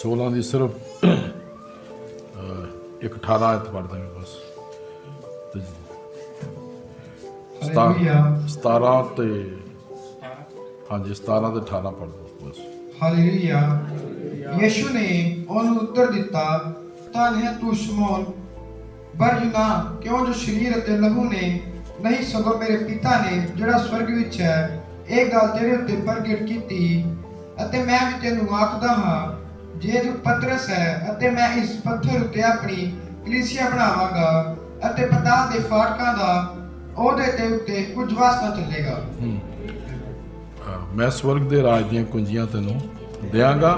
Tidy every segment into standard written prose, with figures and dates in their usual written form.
16 की सिर्फ एक 18 आयत पढ़ देंगे बस। 17 ते हाँ जी 17 ते 18 पढ़ दो बस। हालेलुया। यीशु ने ਉਹਨੂੰ ਉੱਤਰ ਦਿੱਤਾ, ਧੰਨ ਹੈ ਤੂੰ ਸ਼ਮੌਨ ਬਰ-ਯੂਨਾ, ਕਿਉਂ ਜੋ ਸਰੀਰ ਅਤੇ ਲਹੂ ਨੇ ਨਹੀਂ ਸਗੋਂ ਮੇਰੇ ਪਿਤਾ ਨੇ ਜਿਹੜਾ ਸਵਰਗ ਵਿੱਚ ਹੈ ਇਹ ਗੱਲ ਤੇਰੇ ਉੱਤੇ ਪ੍ਰਗਟ ਕੀਤੀ। ਅਤੇ ਮੈਂ ਵੀ ਤੈਨੂੰ ਆਖਦਾ ਹਾਂ, ਜੇ ਤੂੰ ਪਤਰਸ ਹੈ ਅਤੇ ਮੈਂ ਇਸ ਪੱਥਰ ਉੱਤੇ ਆਪਣੀ ਕਲੀਸਿਆ ਬਣਾਵਾਂਗਾ ਅਤੇ ਪਤਾਲ ਦੇ ਫਾਟਕਾਂ ਦਾ ਉਹਦੇ ਤੇ ਉੱਤੇ ਕੁਝ ਵਾਸ ਨਾ ਚੱਲੇਗਾ। मैं स्वर्ग के राज ਦੀਆਂ ਕੁੰਜੀਆਂ ਤੈਨੂੰ ਦਿਆਂਗਾ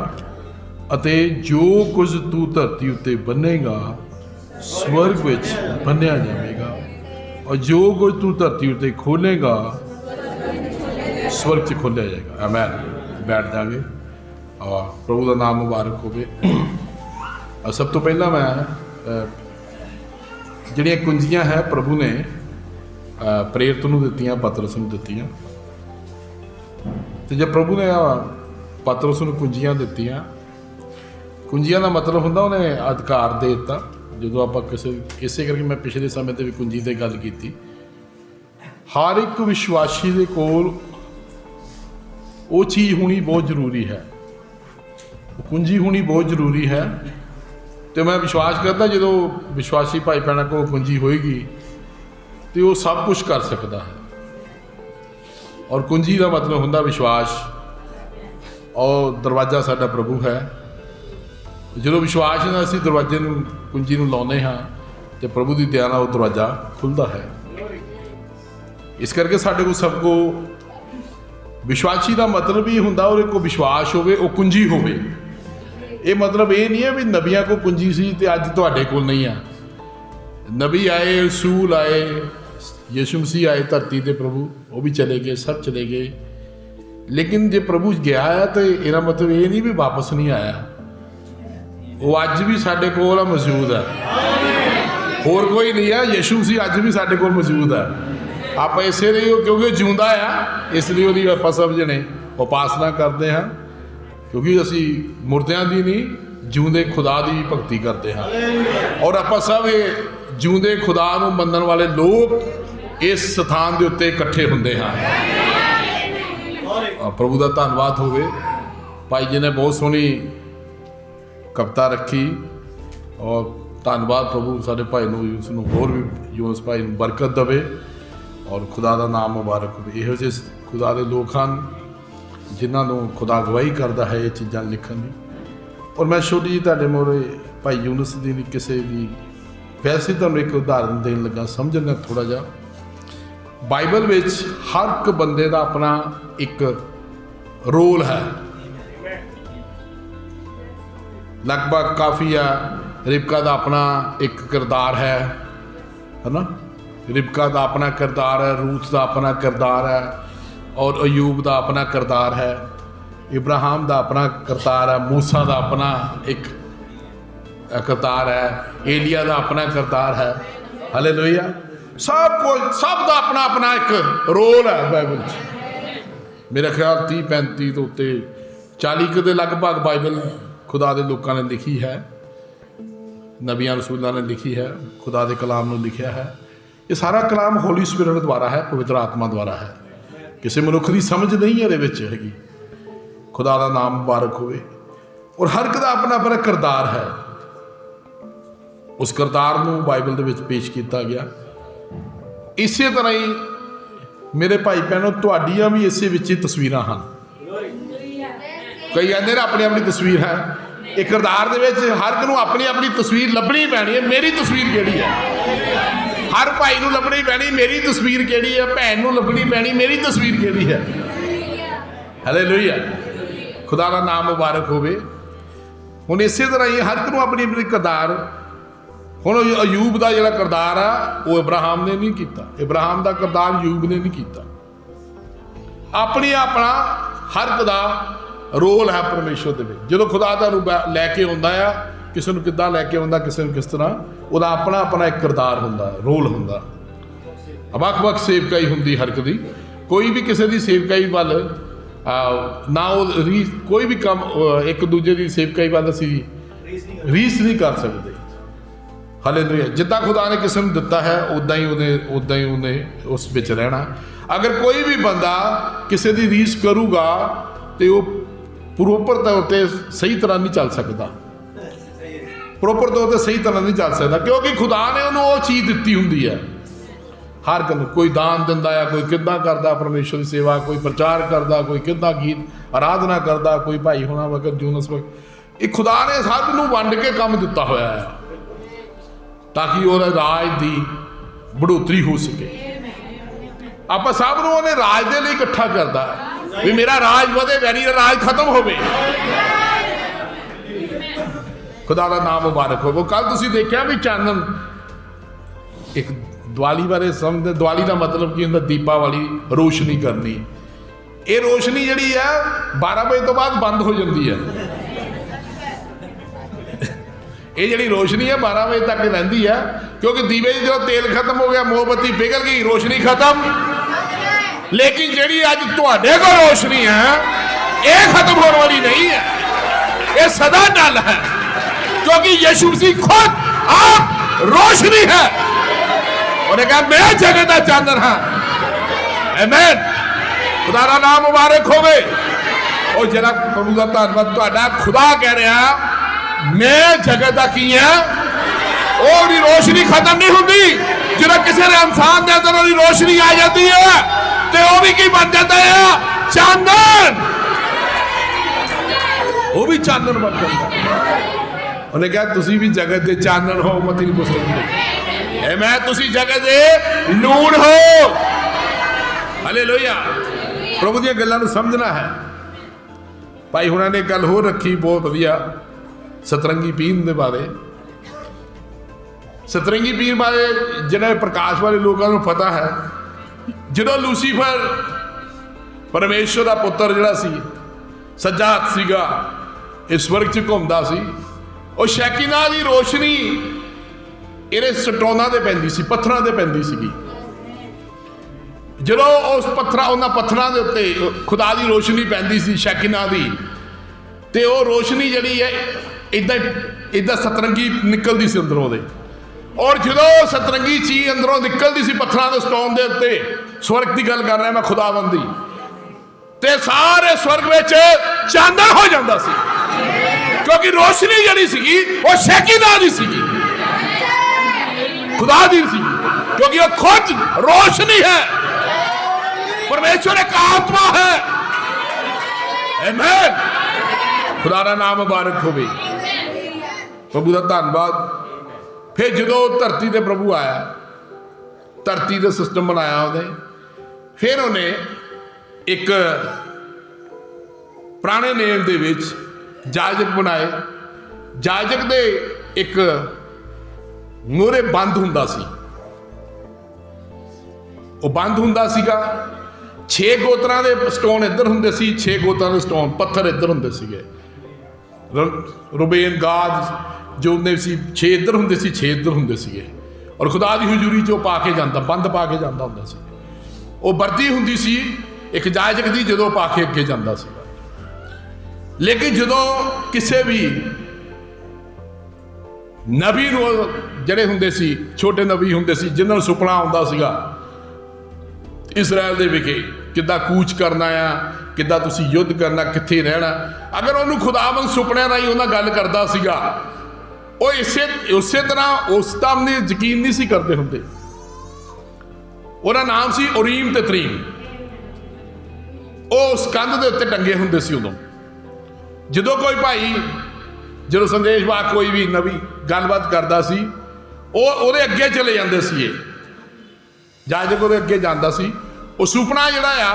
ਅਤੇ ਜੋ ਕੁਝ ਤੂੰ ਧਰਤੀ ਉੱਤੇ ਬੰਨੇਗਾ स्वर्ग ਵਿੱਚ ਬੰਨਿਆ ਜਾਵੇਗਾ और जो कुछ तू धरती उत्ते खोलेगा स्वर्ग च खोलिया जाएगा। आमीन। बैठ जाएंगे और प्रभु का नाम मुबारक होवे। सब तो पहला मैं ਜਿਹੜੀਆਂ ਕੁੰਜੀਆਂ है प्रभु ने प्रेरित ਨੂੰ ਦਿੱਤੀਆਂ, ਪਤਰਸ ਨੂੰ ਦਿੱਤੀਆਂ। ਤੇ जब प्रभु ने ਪਤਰਸ ਨੂੰ ਕੁੰਜੀਆਂ ਦਿੱਤੀਆਂ, ਕੁੰਜੀਆਂ ਦਾ ਮਤਲਬ ਹੁੰਦਾ ਉਹਨੇ ਅਧਿਕਾਰ ਦੇ ਦਿੱਤਾ। ਜਦੋਂ ਆਪਾਂ ਇਸੇ ਕਰਕੇ ਮੈਂ ਪਿਛਲੇ ਸਮੇਂ ਤੇ ਵੀ ਕੁੰਜੀ ਤੇ ਗੱਲ ਕੀਤੀ। ਹਰ ਇੱਕ ਵਿਸ਼ਵਾਸੀ ਦੇ ਕੋਲ ਉਹ ਚੀਜ਼ ਹੋਣੀ ਬਹੁਤ ਜ਼ਰੂਰੀ ਹੈ, ਕੁੰਜੀ ਹੋਣੀ ਬਹੁਤ ਜ਼ਰੂਰੀ ਹੈ। ਤੇ ਮੈਂ ਵਿਸ਼ਵਾਸ ਕਰਦਾ ਜਦੋਂ ਵਿਸ਼ਵਾਸੀ ਭਾਈ ਭੈਣਾਂ ਕੋਲ ਕੁੰਜੀ ਹੋਏਗੀ ਤੇ ਉਹ ਸਭ ਕੁਝ ਕਰ ਸਕਦਾ ਹੈ। ਔਰ ਕੁੰਜੀ ਦਾ ਮਤਲਬ ਹੁੰਦਾ ਵਿਸ਼ਵਾਸ। ਔਰ ਦਰਵਾਜ਼ਾ ਸਾਡਾ ਪ੍ਰਭੂ ਹੈ। ਜਦੋਂ ਵਿਸ਼ਵਾਸ ਨਾਲ ਅਸੀਂ ਦਰਵਾਜ਼ੇ ਨੂੰ ਕੁੰਜੀ ਨੂੰ ਲਾਉਂਦੇ ਹਾਂ ਤੇ ਪ੍ਰਭੂ ਦੀ ਦਇਆ ਨਾਲ ਉਹ ਦਰਵਾਜ਼ਾ ਖੁੱਲ੍ਹਦਾ ਹੈ। ਇਸ ਕਰਕੇ ਸਾਡੇ ਕੋਲ ਸਭ ਕੋ ਵਿਸ਼ਵਾਸੀ ਦਾ ਮਤਲਬ ਹੀ ਹੁੰਦਾ ਉਹਦੇ ਕੋਲ ਵਿਸ਼ਵਾਸ ਹੋਵੇ, ਉਹ ਕੁੰਜੀ ਹੋਵੇ। ਇਹ ਮਤਲਬ ਇਹ ਨਹੀਂ ਹੈ ਵੀ ਨਬੀਆਂ ਕੋਲ ਕੁੰਜੀ ਸੀ ਤੇ ਅੱਜ ਤੁਹਾਡੇ ਕੋਲ ਨਹੀਂ ਆ। ਨਬੀ ਆਏ, ਰਸੂਲ ਆਏ, ਯਿਸੂ ਮਸੀਹ ਆਏ ਧਰਤੀ ਤੇ ਪ੍ਰਭੂ, ਉਹ ਵੀ ਚਲੇ ਗਏ, ਸਭ ਚਲੇ ਗਏ। ਲੇਕਿਨ ਜੇ ਪ੍ਰਭੂ ਗਿਆ ਹੈ ਤਾਂ ਇਹਦਾ ਮਤਲਬ ਇਹ ਨਹੀਂ ਵੀ ਵਾਪਸ ਨਹੀਂ ਆਇਆ। ਉਹ ਅੱਜ ਵੀ ਸਾਡੇ ਕੋਲ ਆ, ਮੌਜੂਦ ਹੈ। ਹੋਰ ਕੋਈ ਨਹੀਂ ਹੈ, ਯਿਸੂ ਮਸੀਹ ਅੱਜ ਵੀ ਸਾਡੇ ਕੋਲ ਮੌਜੂਦ ਹੈ। ਆਪਾਂ ਇਸੇ ਲਈ ਕਿਉਂਕਿ ਉਹ ਜਿਉਂਦਾ ਆ, ਇਸ ਲਈ ਉਹਦੀ ਆਪਾਂ ਸਭ ਜਣੇ ਉਪਾਸਨਾ ਕਰਦੇ ਹਾਂ। ਕਿਉਂਕਿ ਅਸੀਂ ਮੁਰਦਿਆਂ ਦੀ ਨਹੀਂ, ਜਿਉਂਦੇ ਖੁਦਾ ਦੀ ਭਗਤੀ ਕਰਦੇ ਹਾਂ। ਔਰ ਆਪਾਂ ਸਭ ਇਹ ਜਿਉਂਦੇ ਖੁਦਾ ਨੂੰ ਮੰਨਣ ਵਾਲੇ ਲੋਕ ਇਸ ਸਥਾਨ ਦੇ ਉੱਤੇ ਇਕੱਠੇ ਹੁੰਦੇ ਹਾਂ। ਪ੍ਰਭੂ ਦਾ ਧੰਨਵਾਦ ਹੋਵੇ। ਭਾਈ ਜੀ ਨੇ ਬਹੁਤ ਸੋਹਣੀ ਕਵਿਤਾ ਰੱਖੀ ਔਰ ਧੰਨਵਾਦ ਪ੍ਰਭੂ ਸਾਡੇ ਭਾਈ ਨੂੰ, ਉਸ ਨੂੰ ਹੋਰ ਵੀ ਯੂਨਸ ਭਾਈ ਨੂੰ ਬਰਕਤ ਦੇਵੇ ਔਰ ਖੁਦਾ ਦਾ ਨਾਮ ਮੁਬਾਰਕ ਹੋਵੇ। ਇਹੋ ਜਿਹੇ ਖੁਦਾ ਦੇ ਲੋਕ ਹਨ ਜਿਨ੍ਹਾਂ ਨੂੰ ਖੁਦਾ ਗਵਾਹੀ ਕਰਦਾ ਹੈ ਇਹ ਚੀਜ਼ਾਂ ਲਿਖਣ ਦੀ। ਔਰ ਮੈਂ ਛੋਟੀ ਜਿਹੀ ਤੁਹਾਡੇ ਮੋਰੇ ਭਾਈ ਯੂਨਸ ਦੀ ਨਹੀਂ, ਕਿਸੇ ਦੀ ਵੈਸੇ ਤੁਹਾਨੂੰ ਇੱਕ ਉਦਾਹਰਨ ਦੇਣ ਲੱਗਾ, ਸਮਝਣਾ ਥੋੜ੍ਹਾ ਜਿਹਾ। ਬਾਈਬਲ ਵਿੱਚ ਹਰ ਇੱਕ ਬੰਦੇ ਦਾ ਆਪਣਾ ਇੱਕ ਰੋਲ ਹੈ। ਲਗਭਗ ਕਾਫੀ ਆ। ਰਿਬਕਾ ਦਾ ਆਪਣਾ ਇੱਕ ਕਿਰਦਾਰ ਹੈ ਨਾ, ਰਿਬਕਾ ਦਾ ਆਪਣਾ ਕਿਰਦਾਰ ਹੈ, ਰੂਥ ਦਾ ਆਪਣਾ ਕਿਰਦਾਰ ਹੈ ਔਰ ਅਯੂਬ ਦਾ ਆਪਣਾ ਕਿਰਦਾਰ ਹੈ, ਇਬਰਾਹਿਮ ਦਾ ਆਪਣਾ ਕਿਰਦਾਰ ਹੈ, ਮੂਸਾ ਦਾ ਆਪਣਾ ਇੱਕ ਕਿਰਦਾਰ ਹੈ, ਏਲੀਆ ਦਾ ਆਪਣਾ ਕਿਰਦਾਰ ਹੈ। ਹਾਲੇਲੂਇਆ। ਸਭ ਦਾ ਆਪਣਾ ਆਪਣਾ ਇੱਕ ਰੋਲ ਹੈ ਬਾਈਬਲ 'ਚ। ਮੇਰਾ ਖਿਆਲ 30-35 ਤੋਂ ਉੱਤੇ 40 ਦੇ ਲਗਭਗ ਬਾਈਬਲ ਖੁਦਾ ਦੇ ਲੋਕਾਂ ਨੇ ਲਿਖੀ ਹੈ, ਨਬੀਆਂ ਰਸੂਲਾਂ ਨੇ ਲਿਖੀ ਹੈ, ਖੁਦਾ ਦੇ ਕਲਾਮ ਨੂੰ ਲਿਖਿਆ ਹੈ। ਇਹ ਸਾਰਾ ਕਲਾਮ ਹੋਲੀ ਸਪਿਰਿਟ ਦੁਆਰਾ ਹੈ, ਪਵਿੱਤਰ ਆਤਮਾ ਦੁਆਰਾ ਹੈ। ਕਿਸੇ ਮਨੁੱਖ ਦੀ ਸਮਝ ਨਹੀਂ ਇਹਦੇ ਵਿੱਚ ਹੈਗੀ। ਖੁਦਾ ਦਾ ਨਾਮ ਮੁਬਾਰਕ ਹੋਵੇ। ਔਰ ਹਰ ਇੱਕ ਦਾ ਆਪਣਾ ਆਪਣਾ ਕਿਰਦਾਰ ਹੈ। ਉਸ ਕਿਰਦਾਰ ਨੂੰ ਬਾਈਬਲ ਦੇ ਵਿੱਚ ਪੇਸ਼ ਕੀਤਾ ਗਿਆ। ਇਸੇ ਤਰ੍ਹਾਂ ਹੀ ਮੇਰੇ ਭਾਈ ਭੈਣੋ ਤੁਹਾਡੀਆਂ ਵੀ ਇਸੇ ਵਿੱਚ ਹੀ ਤਸਵੀਰਾਂ ਹਨ। ਕਈ ਕਹਿੰਦੇ ਨੇ ਆਪਣੀ ਆਪਣੀ ਤਸਵੀਰ ਹੈ। ਇਹ ਕਿਰਦਾਰ ਦੇ ਵਿੱਚ ਹਰ ਇੱਕ ਨੂੰ ਆਪਣੀ ਆਪਣੀ ਤਸਵੀਰ ਲੱਭਣੀ ਪੈਣੀ ਹੈ। ਮੇਰੀ ਤਸਵੀਰ ਕਿਹੜੀ ਹੈ? ਹਰ ਭਾਈ ਨੂੰ ਲੱਭਣੀ ਪੈਣੀ ਮੇਰੀ ਤਸਵੀਰ ਕਿਹੜੀ ਹੈ, ਭੈਣ ਨੂੰ ਲੱਭਣੀ ਪੈਣੀ ਮੇਰੀ ਤਸਵੀਰ ਕਿਹੜੀ ਹੈ। ਹਾਲੇਲੂਇਆ। ਖੁਦਾ ਦਾ ਨਾਮ ਮੁਬਾਰਕ ਹੋਵੇ। ਹੁਣ ਇਸੇ ਤਰ੍ਹਾਂ ਹੀ ਹਰ ਇੱਕ ਨੂੰ ਆਪਣੀ ਆਪਣੀ ਕਿਰਦਾਰ। ਹੁਣ ਅਯੂਬ ਦਾ ਜਿਹੜਾ ਕਿਰਦਾਰ ਆ ਉਹ ਇਬਰਾਹਿਮ ਨੇ ਨਹੀਂ ਕੀਤਾ, ਇਬਰਾਹਿਮ ਦਾ ਕਿਰਦਾਰ ਅਯੂਬ ਨੇ ਨਹੀਂ ਕੀਤਾ। ਆਪਣੀ ਆਪਣਾ ਹਰ ਇੱਕ ਦਾ ਰੋਲ ਹੈ ਪਰਮੇਸ਼ਵਰ ਦੇ ਵਿੱਚ। ਜਦੋਂ ਖੁਦਾ ਦਾ ਰੂਪ ਲੈ ਕੇ ਆਉਂਦਾ ਆ, ਕਿਸੇ ਨੂੰ ਕਿੱਦਾਂ ਲੈ ਕੇ ਆਉਂਦਾ, ਕਿਸੇ ਨੂੰ ਕਿਸ ਤਰ੍ਹਾਂ, ਉਹਦਾ ਆਪਣਾ ਆਪਣਾ ਇੱਕ ਕਿਰਦਾਰ ਹੁੰਦਾ, ਰੋਲ ਹੁੰਦਾ। ਵੱਖ ਵੱਖ ਸੇਵਕਾਈ ਹੁੰਦੀ ਹਰ ਇੱਕ ਦੀ। ਕੋਈ ਵੀ ਕਿਸੇ ਦੀ ਸੇਵਕਾਈ ਵੱਲ ना वो रीस कोई भी काम एक दूजे की सेवकाई वाल असी रीस नहीं कर सकते। हालेलुया। जिद्दां खुदा ने किसी को दिता है उदा ही उन्हें उस विच रहना। अगर कोई भी बंदा किसी की रीस करूगा तो वह प्रोपर तौर पर सही तरह नहीं चल सकता, प्रोपर तौर पर सही तरह नहीं चल सकता, क्योंकि खुदा ने उन्होंने वो चीज़ दी होंगी है। हर गल कोई दान दिंदा है, कोई किद्दां करदा परमेश्वर की सेवा, कोई प्रचार करदा, कोई किद्दां गीत आराधना करदा, कोई भाई होना वगैरह जूनस वगैरह। ये खुदा ने सब नूं वंड के काम दिता होया है ताकि वो राज की बढ़ोतरी हो सके। आप सब नूं उहने राज दे लई इकट्ठा करदा है भी मेरा राज वधे, वैरी राज खत्म होवे। खुदा का नाम मुबारक हो। वो कल तुसीं देखिया भी चानन एक दिवाली बारे समझते, दिवाली का मतलब की होंदा दीपावली रोशनी करनी। ये रोशनी जिहड़ी है 12 बजे तो बाद बंद हो जाती है। ये जिहड़ी रोशनी है 12 बजे तक रहिंदी है, क्योंकि दीवे जो तेल खत्म हो गया, मोमबत्ती पिघल गई, रोशनी खत्म। लेकिन जिहड़ी अज तुहाडे कोल रोशनी है ये खत्म होने वाली नहीं है, ये सदा टल है, क्योंकि यीशु मसीह खुद आप रोशनी है। उन्हें कहा मैं जगत का चांदन हाँ। आमीन। खुदा का नाम मुबारक होवे। और जरा प्रभु का धन्यवाद, तुहाडा खुदा कह रहा मैं जगत का की हाँ। और रोशनी खत्म नहीं होती। जो किसी ने इंसान के अंदर रोशनी आ जाती है तो वह भी की बन जाता है, चांदन। वो भी चांदन बन जाता है। उन्हें कहा तुसी भी जगत के चांदन हो, मती नहीं पुस्तक मैं तुसी जगत दे लूण हो। हालेलुया। प्रभु दी गल्लां नूं समझना है। भाई हुणां ने गल होर रखी बहुत वधिया सतरंगी पीन दे बारे। सतरंगी पीन बारे जिन्हें प्रकाश वाले लोगों को पता है, जो लूसीफर परमेश्वर का पुत्र जिहड़ा सी सज्जा हथ सीगा इस स्वर्ग च घूमदा सी, और शैकिना की रोशनी ਇਹਦੇ ਸਟੋਨਾਂ ਤੇ ਪੈਂਦੀ ਸੀ, ਪੱਥਰਾਂ ਤੇ ਪੈਂਦੀ ਸੀਗੀ। ਜਦੋਂ ਉਸ ਉਹਨਾਂ ਪੱਥਰਾਂ ਦੇ ਉੱਤੇ ਖੁਦਾ ਦੀ ਰੋਸ਼ਨੀ ਪੈਂਦੀ ਸੀ ਸ਼ੈਕਿਨਾ ਦੀ, ਤੇ ਉਹ ਰੋਸ਼ਨੀ ਜਿਹੜੀ ਹੈ ਇਦਾਂ ਸਤਰੰਗੀ ਨਿਕਲਦੀ ਸੀ ਅੰਦਰੋਂ ਦੇ। ਔਰ ਜਦੋਂ ਸਤਰੰਗੀ ਚੀਜ਼ ਅੰਦਰੋਂ ਨਿਕਲਦੀ ਸੀ ਪੱਥਰਾਂ ਦੇ ਸਟੋਨ ਦੇ ਉੱਤੇ, ਸਵਰਗ ਦੀ ਗੱਲ ਕਰ ਰਿਹਾ ਮੈਂ ਖੁਦਾਵੰਦ ਦੀ, ਤੇ ਸਾਰੇ ਸਵਰਗ ਵਿੱਚ ਚਾਨਣ ਹੋ ਜਾਂਦਾ ਸੀ, ਕਿਉਂਕਿ ਰੋਸ਼ਨੀ ਜਿਹੜੀ ਸੀਗੀ ਉਹ ਸ਼ੈਕਿਨਾ ਦੀ ਸੀਗੀ, खुदा दी सी, क्योंकि वो खुद रोशनी है। परमेश्वर एक आत्मा है। आमीन। खुदा का नाम मुबारक होवे। प्रभु का धन्यवाद। फिर जो धरती ते प्रभु आया, धरती का सिस्टम बनाया उन्हें, फिर उन्हें एक पुराने नेम दे विच जाजक बनाए। जाजक दे एक मोहरे बंद हुंदा सी, वो बंद हुंदा सीगा। 6 गोत्रां दे स्टोन इधर हुंदे सी, 6 गोत्रां दे स्टोन पत्थर इधर हुंदे सीगे। रुबेन गाद जो ने सी 6 इधर हुंदे सी, 6 इधर हुंदे सीगे। और खुदा दी हजूरी चो पा के जांदा, बंद पा के जांदा हुंदा सी। वो वर्दी हुंदी सी एक जाजक दी, जदों पा के अगे जांदा सीगा। लेकिन जदों किसे भी नबी ਜਿਹੜੇ ਹੁੰਦੇ ਸੀ, ਛੋਟੇ ਨਬੀ ਹੁੰਦੇ ਸੀ ਜਿਨ੍ਹਾਂ ਨੂੰ ਸੁਪਨਾ ਆਉਂਦਾ ਸੀਗਾ ਇਸਰਾਇਲ ਦੇ ਵਿਖੇ ਕਿੱਦਾਂ ਕੂਚ ਕਰਨਾ ਆ, ਕਿੱਦਾਂ ਤੁਸੀਂ ਯੁੱਧ ਕਰਨਾ, ਕਿੱਥੇ ਰਹਿਣਾ, ਅਗਰ ਉਹਨੂੰ ਖੁਦਾਵੰਦ ਸੁਪਨਿਆਂ ਰਾਹੀਂ ਉਹਨਾਂ ਗੱਲ ਕਰਦਾ ਸੀਗਾ, ਉਹ ਉਸੇ ਤਰ੍ਹਾਂ ਉਸ ਟਾਈਮ ਨੇ ਯਕੀਨ ਨਹੀਂ ਸੀ ਕਰਦੇ ਹੁੰਦੇ। ਉਹਦਾ ਨਾਮ ਸੀ ਉਰੀਮ ਤੇ ਤਰੀਮ। ਉਹ ਉਸ ਕੰਧ ਦੇ ਉੱਤੇ ਟੰਗੇ ਹੁੰਦੇ ਸੀ। ਉਦੋਂ ਜਦੋਂ ਕੋਈ ਭਾਈ ਜਦੋਂ ਸੰਦੇਸ਼ ਵਾਹਕ ਕੋਈ ਵੀ ਨਬੀ ਗੱਲਬਾਤ ਕਰਦਾ ਸੀ, ਉਹਦੇ ਅੱਗੇ ਚਲੇ ਜਾਂਦੇ ਸੀ। ਇਹ ਜਾਜਕ ਉਹਦੇ ਅੱਗੇ ਜਾਂਦਾ ਸੀ। ਉਹ ਸੁਪਨਾ ਜਿਹੜਾ ਆ,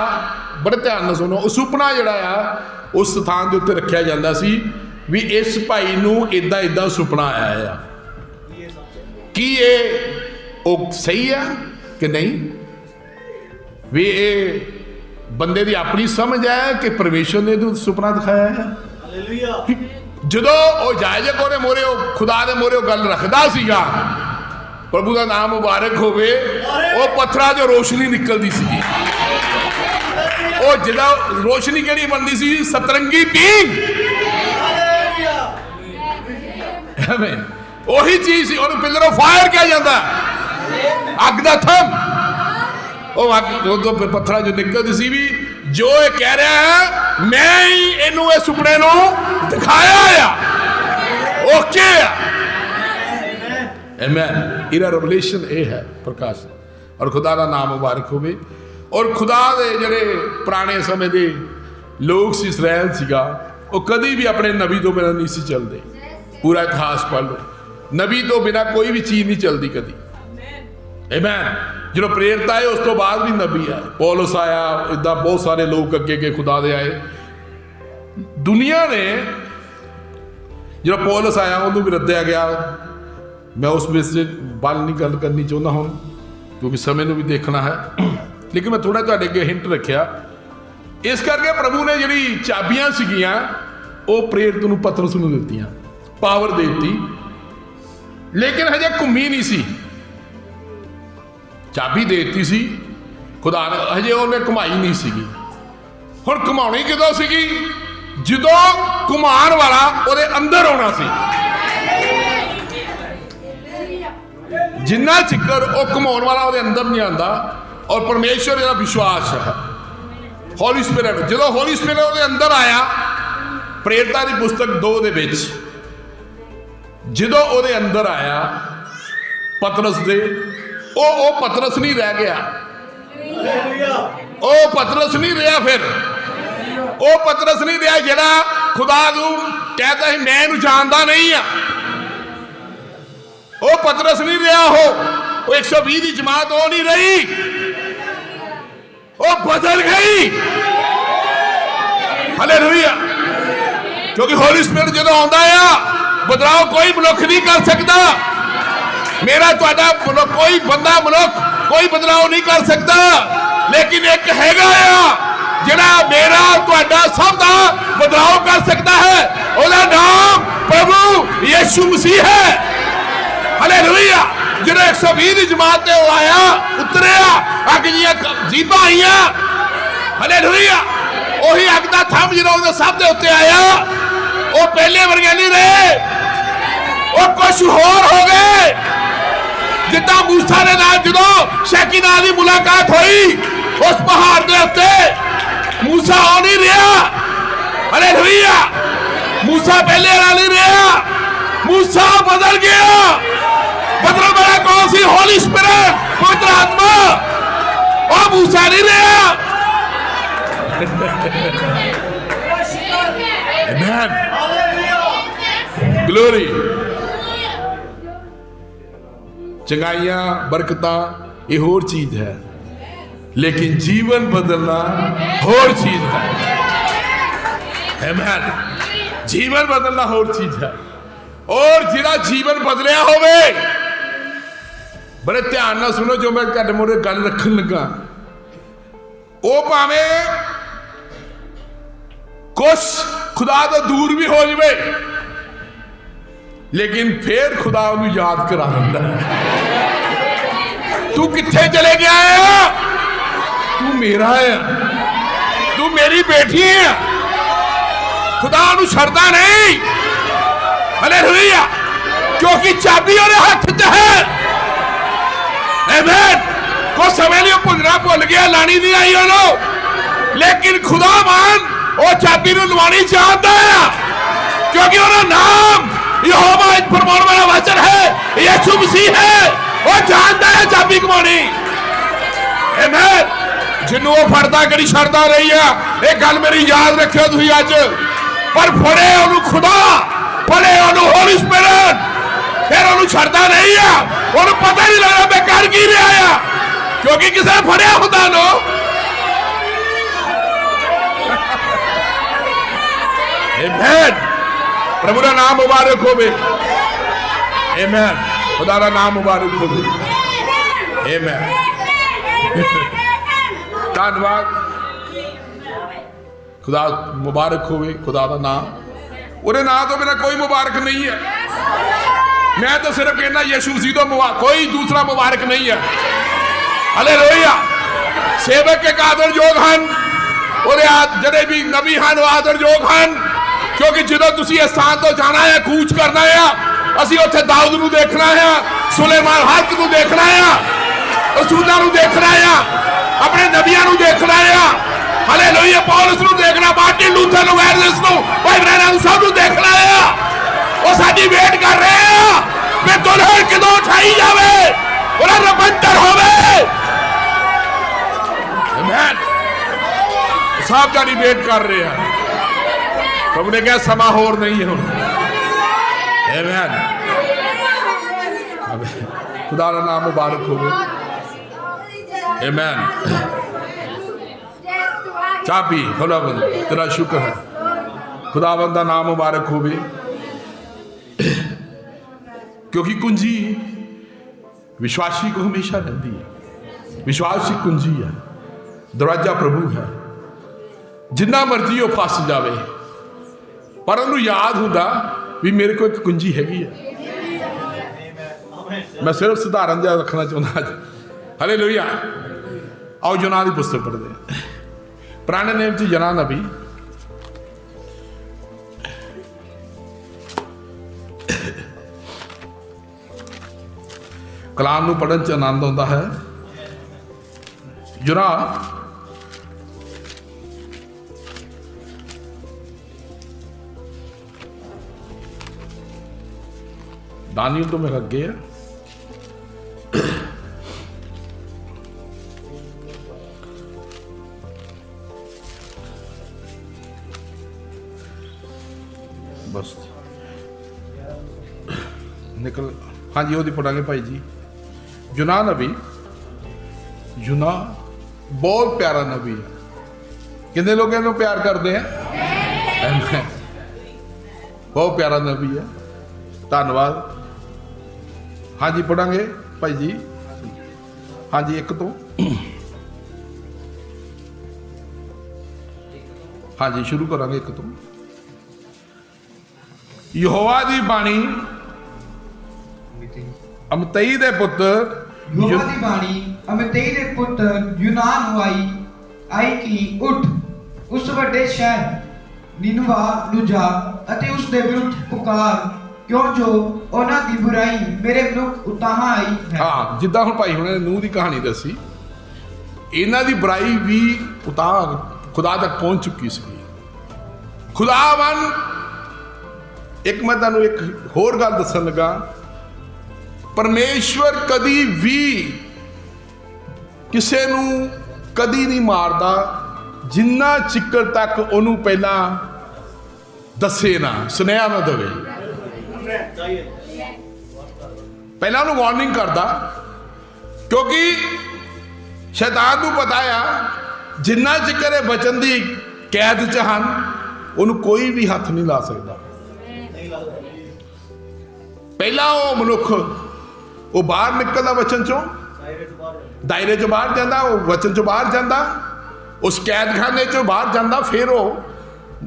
ਬੜੇ ਧਿਆਨ ਨਾਲ ਸੁਣੋ, ਉਹ ਸੁਪਨਾ ਜਿਹੜਾ ਆ ਉਸ ਸਥਾਨ ਦੇ ਉੱਤੇ ਰੱਖਿਆ ਜਾਂਦਾ ਸੀ ਵੀ ਇਸ ਭਾਈ ਨੂੰ ਇਦਾਂ ਇਦਾਂ ਸੁਪਨਾ ਆਇਆ ਆ। ਕੀ ਇਹ ਉਹ ਸਹੀ ਆ ਕਿ ਨਹੀਂ? ਵੀ ਇਹ ਬੰਦੇ ਦੀ ਆਪਣੀ ਸਮਝ ਹੈ ਕਿ ਪਰਮੇਸ਼ਰ ਨੇ ਇਹਨੂੰ ਸੁਪਨਾ ਦਿਖਾਇਆ ਹੈ? ਹਾਲੇਲੂਇਆ। ਜਦੋਂ ਉਹ ਜਾਜਕ ਉਹਦੇ ਮੋਰੇ ਖੁਦਾ ਦੇ ਮੋਰੇ ਗੱਲ ਰੱਖਦਾ ਸੀਗਾ, ਪ੍ਰਭੂ ਦਾ ਨਾਮ ਮੁਬਾਰਕ ਹੋਵੇ, ਉਹ ਪੱਥਰਾਂ 'ਚੋਂ ਰੋਸ਼ਨੀ ਨਿਕਲਦੀ ਸੀਗੀ। ਉਹ ਜਿਹਦਾ ਰੋਸ਼ਨੀ ਕਿਹੜੀ ਬਣਦੀ ਸੀ, ਸਤਰੰਗੀ ਪੀਂਗ, ਐਵੇਂ ਉਹੀ ਚੀਜ਼ ਸੀ। ਉਹਨੂੰ ਪਿਲਰ ਆਫ ਫਾਇਰ ਕਿਹਾ ਜਾਂਦਾ, ਅੱਗ ਦਾ ਥੰਮ। ਉਹ ਅੱਗ ਉਦੋਂ ਪੱਥਰਾਂ ਚੋਂ ਨਿਕਲਦੀ ਸੀ ਵੀ ਜੋ ਇਹ ਕਹਿ ਰਿਹਾ ਹੈ ਮੈਂ ਹੀ ਇਹਨੂੰ ਇਹ ਸੁਪਨੇ ਨੂੰ ਦਿਖਾਇਆ ਆ, ਓਕੇ ਆ। ਆਮੇਨ। ਇਹਦਾ ਰੈਵਲੇਸ਼ਨ ਇਹ ਹੈ ਪ੍ਰਕਾਸ਼, ਔਰ ਖੁਦਾ ਦਾ ਨਾਮ ਮੁਬਾਰਕ ਹੋਵੇ। ਔਰ ਖੁਦਾ ਦੇ ਜਿਹੜੇ ਪੁਰਾਣੇ ਸਮੇਂ ਦੇ ਲੋਕ ਸੀ, ਇਸਰਾਇਲ ਸੀਗਾ, ਉਹ ਕਦੀ ਵੀ ਆਪਣੇ ਨਬੀ ਤੋਂ ਬਿਨਾਂ ਨਹੀਂ ਸੀ ਚੱਲਦੇ। ਪੂਰਾ ਇਤਿਹਾਸ ਪੜ੍ਹ ਲਓ, ਨਬੀ ਤੋਂ ਬਿਨਾਂ ਕੋਈ ਵੀ ਚੀਜ਼ ਨਹੀਂ ਚੱਲਦੀ ਕਦੀ। ਆਮੇਨ। ਜਦੋਂ ਪ੍ਰੇਰਿਤ ਆਏ ਉਸ ਤੋਂ ਬਾਅਦ ਵੀ ਨਬੀ ਆਏ, ਪੌਲਸ ਆਇਆ, ਇੱਦਾਂ ਬਹੁਤ ਸਾਰੇ ਲੋਕ ਅੱਗੇ ਅੱਗੇ ਖੁਦਾ ਦੇ ਆਏ। ਦੁਨੀਆ ਨੇ ਜਦੋਂ ਪੌਲਸ ਆਇਆ ਉਹਨੂੰ ਵੀ ਰੱਦਿਆ ਗਿਆ। ਮੈਂ ਉਸ ਵਿੱਚ ਵੱਲ ਨਹੀਂ ਗੱਲ ਕਰਨੀ ਚਾਹੁੰਦਾ ਹੁਣ, ਕਿਉਂਕਿ ਸਮੇਂ ਨੂੰ ਵੀ ਦੇਖਣਾ ਹੈ, ਲੇਕਿਨ ਮੈਂ ਥੋੜਾ ਤੁਹਾਡੇ ਅੱਗੇ ਹਿੰਟ ਰੱਖਿਆ। ਇਸ ਕਰਕੇ ਪ੍ਰਭੂ ਨੇ ਜਿਹੜੀ ਚਾਬੀਆਂ ਸੀਗੀਆਂ ਉਹ ਪ੍ਰੇਰਿਤ ਨੂੰ, ਪਤਰਸ ਨੂੰ ਦਿੱਤੀਆਂ, ਪਾਵਰ ਦੇ ਦਿੱਤੀ, ਲੇਕਿਨ ਹਜੇ ਘੁੰਮੀ ਨਹੀਂ ਸੀ। ਚਾਬੀ ਦੇ ਦਿੱਤੀ ਸੀ ਖੁਦਾ ਨੇ, ਹਜੇ ਉਹਨੇ ਘੁਮਾਈ ਨਹੀਂ ਸੀਗੀ। ਹੁਣ ਘੁਮਾਉਣੀ ਕਿਦੋਂ ਸੀਗੀ? ਜਦੋਂ ਘੁਮਾਉਣ ਵਾਲਾ ਉਹਦੇ ਅੰਦਰ ਆਉਣਾ ਸੀ। ਜਿੰਨਾ ਚਿਕਰ ਉਹ ਘੁਮਾਉਣ ਵਾਲਾ ਉਹਦੇ ਅੰਦਰ ਨਹੀਂ ਆਉਂਦਾ, ਔਰ ਪਰਮੇਸ਼ਵਰ ਦਾ ਵਿਸ਼ਵਾਸ ਹੈ, ਹੋਲੀ ਸਪਿਰਿਟ, ਜਦੋਂ ਹੋਲੀ ਸਪਿਰਿਟ ਉਹਦੇ ਅੰਦਰ ਆਇਆ, ਪ੍ਰੇਰਿਤਾਂ ਦੀ ਪੁਸਤਕ 2 ਦੇ ਵਿੱਚ ਜਦੋਂ ਉਹਦੇ ਅੰਦਰ ਆਇਆ ਪਤਰਸ ਦੇ, ਉਹ ਪਤਰਸ ਨਹੀਂ ਰਹਿ ਗਿਆ, ਉਹ ਪਤਰਸ ਨਹੀਂ ਰਿਹਾ। ਫਿਰ ਉਹ ਪਤਰਸ ਨਹੀਂ ਰਿਹਾ ਜਿਹੜਾ ਖੁਦਾ ਨੂੰ ਕਹਿੰਦਾ ਸੀ ਮੈਂ ਇਹਨੂੰ ਜਾਣਦਾ ਨਹੀਂ ਆ। ਉਹ ਪਤਰਸ ਨਹੀਂ ਰਿਹਾ। ਉਹ 120 ਦੀ ਜਮਾਤ ਉਹ ਨਹੀਂ ਰਹੀ, ਉਹ ਬਦਲ ਗਈ। ਹਾਲੇਲੂਇਆ। ਕਿਉਂਕਿ ਹੋਲੀ ਸਪਿਰਿਟ ਜਦੋਂ ਆਉਂਦਾ ਆ, ਬਦਲਾਅ ਕੋਈ ਮਨੁੱਖ ਨਹੀਂ ਕਰ ਸਕਦਾ। ਮੇਰਾ ਤੁਹਾਡਾ ਕੋਈ ਬੰਦਾ ਮਨੁੱਖ ਕੋਈ ਬਦਲਾਅ ਨਹੀਂ ਕਰ ਸਕਦਾ, ਲੇਕਿਨ ਇੱਕ ਹੈਗਾ ਆ ਜਿਹੜਾ ਮੇਰਾ ਤੁਹਾਡਾ ਸਭ ਦਾ ਬਦਲਾਅ ਕਰ ਸਕਦਾ ਹੈ। ਉਹਦਾ ਨਾਮ ਪ੍ਰਭੂ ਯਿਸੂ ਮਸੀਹ ਹੈ। ਹਾਲੇਲੂਇਆ। ਜਦੋਂ 120 ਦੀ ਜਮਾਤ ਤੇ ਉਹ ਆਇਆ, ਉਤਰਿਆ, ਅੱਗ ਦੀਆਂ ਜੀਭਾਂ ਆਈਆਂ। ਹਾਲੇਲੂਇਆ। ਉਹੀ ਅੱਗ ਦਾ ਥੰਮ ਜਿਹੜਾ ਉਹਦੇ ਸਭ ਦੇ ਉੱਤੇ ਆਇਆ, ਉਹ ਪਹਿਲੇ ਵਰਗੇ ਨਹੀਂ ਰਹੇ, ਉਹ ਕੁਛ ਹੋਰ ਹੋ ਗਏ। ਜਿੱਦਾਂ ਮੂਸਾ ਦੇ ਨਾਲ ਜਦੋਂ ਸ਼ੈਕਿਨਾ ਦੀ ਮੁਲਾਕਾਤ ਹੋਈ ਉਸ ਪਹਾੜ ਦੇ ਉੱਤੇ, ਮੂਸਾ ਉਹ ਨਹੀਂ ਰਿਹਾ। ਹਾਲੇਲੂਇਆ। ਮੂਸਾ ਪਹਿਲੇ ਵਾਲਾ ਨਹੀਂ ਰਿਹਾ, ਮੂਸਾ ਬਦਲ ਗਿਆ। ਬਦਲਣ ਵਾਲਾ ਕੌਣ ਸੀ? ਹੋਲੀ ਸਪਿਰਿਟ, ਪਵਿੱਤਰ ਆਤਮਾ। ਉਹ ਮੂਸਾ ਨਹੀਂ ਰਿਹਾ। ਆਮੇਨ। ਗਲੋਰੀ। ਚੰਗਾਈਆਂ, ਬਰਕਤਾਂ ਇਹ ਹੋਰ ਚੀਜ਼ ਹੈ, ਲੇਕਿਨ ਜੀਵਨ ਬਦਲਣਾ ਹੋਰ ਚੀਜ਼ ਹੈ। ਆਮੇਨ। ਜੀਵਨ ਬਦਲਣਾ ਹੋਰ ਚੀਜ਼ ਹੈ। ਔਰ ਜਿਹੜਾ ਜੀਵਨ ਬਦਲਿਆ ਹੋਵੇ, ਬੜੇ ਧਿਆਨ ਨਾਲ ਸੁਣੋ ਜੋ ਮੈਂ ਤੁਹਾਡੇ ਮੂਹਰੇ ਗੱਲ ਰੱਖਣ ਲੱਗਾ, ਉਹ ਭਾਵੇਂ ਕੁਛ ਖੁਦਾ ਤੋਂ ਦੂਰ ਵੀ ਹੋ ਜਾਵੇ, ਲੇਕਿਨ ਫੇਰ ਖੁਦਾ ਉਹਨੂੰ ਯਾਦ ਕਰਾ ਦਿੰਦਾ ਹੈ। ਤੂੰ ਕਿੱਥੇ ਚਲੇ ਗਿਆ ਆ? ਤੂੰ ਮੇਰਾ ਆ, ਤੂੰ ਮੇਰੀ ਬੇਟੀ ਆ। ਖੁਦਾ ਨੂੰ ਛੱਡਦਾ ਨਹੀਂ। ਹਾਲੇਲੂਇਆ। ਕਿਉਂਕਿ ਚਾਬੀ ਉਹਦੇ ਹੱਥ 'ਚ ਹੈ। ਆਮੇਨ। ਕੁਝ ਸਮੇਂ ਲਈ ਭੁੱਲਣਾ ਭੁੱਲ ਗਿਆ, ਲਾਣੀ ਨਹੀਂ ਆਈ ਉਹਨੂੰ, ਲੇਕਿਨ ਖੁਦਾਵੰਦ ਉਹ ਚਾਬੀ ਨੂੰ ਲਵਾਉਣੀ ਚਾਹੁੰਦਾ ਆ, ਕਿਉਂਕਿ ਉਹਦਾ ਨਾਮ ਯਹੋਵਾ ਇੱਕ ਫਰਮਾਉਣ ਵਾਲਾ ਵਚਨ ਹੈ, ਯਿਸੂ ਮਸੀਹ ਹੈ। ਉਹ ਜਾਣਦਾ ਹੈ ਚਾਬੀ ਕਮਾਉਣੀ। ਆਮੇਨ। ਜਿਹਨੂੰ ਉਹ ਫੜਦਾ ਕਿਹੜੀ ਛੱਡਦਾ ਰਹੀ ਆ, ਇਹ ਗੱਲ ਮੇਰੀ ਯਾਦ ਰੱਖਿਓ ਤੁਸੀਂ ਅੱਜ। ਪਰ ਫੜੇ ਉਹਨੂੰ ਖੁਦਾ, ਫੜੇ ਉਹਨੂੰ ਹੋਲੀ ਸਪਿਰਿਟ, ਫਿਰ ਉਹਨੂੰ ਛੱਡਦਾ ਨਹੀਂ ਆ। ਉਹਨੂੰ ਪਤਾ ਨਹੀਂ ਲੱਗਦਾ ਮੈਂ ਕਰ ਕੀ ਰਿਹਾ ਆ, ਕਿਉਂਕਿ ਕਿਸੇ ਨੇ ਫੜਿਆ ਹੁੰਦਾ ਨੂੰ। ਆਮੇਨ। प्रभु का नाम मुबारक होवे। आमेन। खुदा का नाम मुबारक होवे। आमेन। धन्यवाद। खुदा मुबारक होवे। खुदा का नाम, उहदे नाम तो बिना कोई मुबारक नहीं है। मैं तो सिर्फ कहना यीशु मसीह तो कोई दूसरा मुबारक नहीं है। हालेलुया। सेवक के कादर योग हैं, ਉਹਦੇ ਜਿਹੜੇ ਵੀ ਨਬੀ ਹਨ ਆਦਰਯੋਗ ਹਨ, ਕਿਉਂਕਿ ਜਦੋਂ ਤੁਸੀਂ ਇਸ ਥਾਂ ਤੋਂ ਜਾਣਾ ਹੈ, ਕੂਚ ਕਰਨਾ ਆ, ਅਸੀਂ ਉੱਥੇ ਦਾਊਦ ਨੂੰ ਦੇਖਣਾ ਆ, ਸੁਲੇਮਾਨ ਹੱਕ ਨੂੰ ਦੇਖਣਾ ਆ, ਰਸੂਲਾਂ ਨੂੰ ਦੇਖਣਾ ਆ, ਆਪਣੇ ਨਬੀਆਂ ਨੂੰ ਦੇਖਣਾ ਆ, ਹਾਲੇਲੂਇਆ, ਪੌਲਸ ਨੂੰ ਦੇਖਣਾ, ਮਾਰਟਿਨ ਲੂਥਰ ਨੂੰ, ਐਰਨਸ ਨੂੰ, ਭਾਈ ਬ੍ਰੈਨਨ ਨੂੰ, ਸਭ ਨੂੰ ਦੇਖਣਾ ਆ। ਉਹ ਸਾਡੀ ਵੇਟ ਕਰ ਰਹੇ ਆ ਵੀ ਦੁਲਹਨ ਕਦੋਂ ਉਠਾਈ ਜਾਵੇ, ਉਹਦਾ ਰਬੰਤਰ ਹੋਵੇ। ਆਮੀਨ। ਸਭ ਜਾਨੀ ਵੇਟ ਕਰ ਰਹੇ ਆ। ਪ੍ਰਭੂ ਨੇ ਕਿਹਾ ਸਮਾਂ ਹੋਰ ਨਹੀਂ ਹੈ ਹੁਣ। ਆਮੀਨ। खुदा का नाम मुबारक हो। आमीन। चाबी खुदावंद तेरा शुक्र है, खुदावंद का नाम मुबारक हो, क्योंकि कुंजी विश्वासी को हमेशा रहती है। विश्वास की कुंजी है, दरवाजा प्रभु है। जिन्ना मर्जी वो फस जाए पर उन्होंने याद होंदा भी मेरे को एक कुंजी हैगी है। मैं सिर्फ सुधारण जिहा रखना चाहता अज। हालेलुया। आओ यूनाह की पुस्तक पढ़ते हैं। पुराने नेम च यूनाह नबी कलाम नूं पढ़न च आनंद आउंदा है। यूनाह दानियल तो मेरे अगे है। बस निकल। हाँ जी, वो पढ़ांगे भाई जी। यूनाह नबी, यूनाह बहुत प्यारा नबी है। कितने लोग इन्हों प्यार करते हैं? बहुत प्यारा नबी है। धन्यवाद। हाँ जी, पढ़ांगे भाई जी। हाँ जी, एक तो हाँ जी शुरू करांगे एक तो। यहोवा दी बाणी अमतई दे पुत्र यहोवा दी बाणी अमतई दे पुत्र यूनाह ਨੂੰ आई कि उठ उस ਵੱਡੇ ਸ਼ਹਿਰ ਨਿਨਵਾ ਨੂੰ ਜਾ ਅਤੇ ਉਸ ਦੇ ਵਿਰੁੱਧ ਪੁਕਾਰ, क्यों जो ਉਹਨਾਂ ਦੀ ਬੁਰਾਈ ਮੇਰੇ ਮਨੁੱਖ ਉਤਾਹਾਂ ਆਈ ਹੈ। हाँ, जिद्दां हुण भाई हुणे नूह दी कहानी दसी, इन्हां दी बुराई भी उताह खुदा तक पहुंच चुकी सी। खुदावन एक मैं तुहानूं एक होर गल दस्सण लगा, परमेश्वर कदी भी किसे नूं कदी नहीं मारदा जिन्ना चिक्कर तक उहनूं पहलां दसे ना, सुनेहा ना देवे। पहला उन्होंने वार्निंग करता, क्योंकि शैतान को पता है जिन्ना चिकर बचन की कैद च हैं उन्होंने कोई भी हथ नहीं ला सकता। पहला वो मनुख वो बाहर निकलता वचन चो, दायरे चो बाहर जाता, वो वचन चो बाहर जाता, उस कैदखाने चो बाहर जाता, फिर वो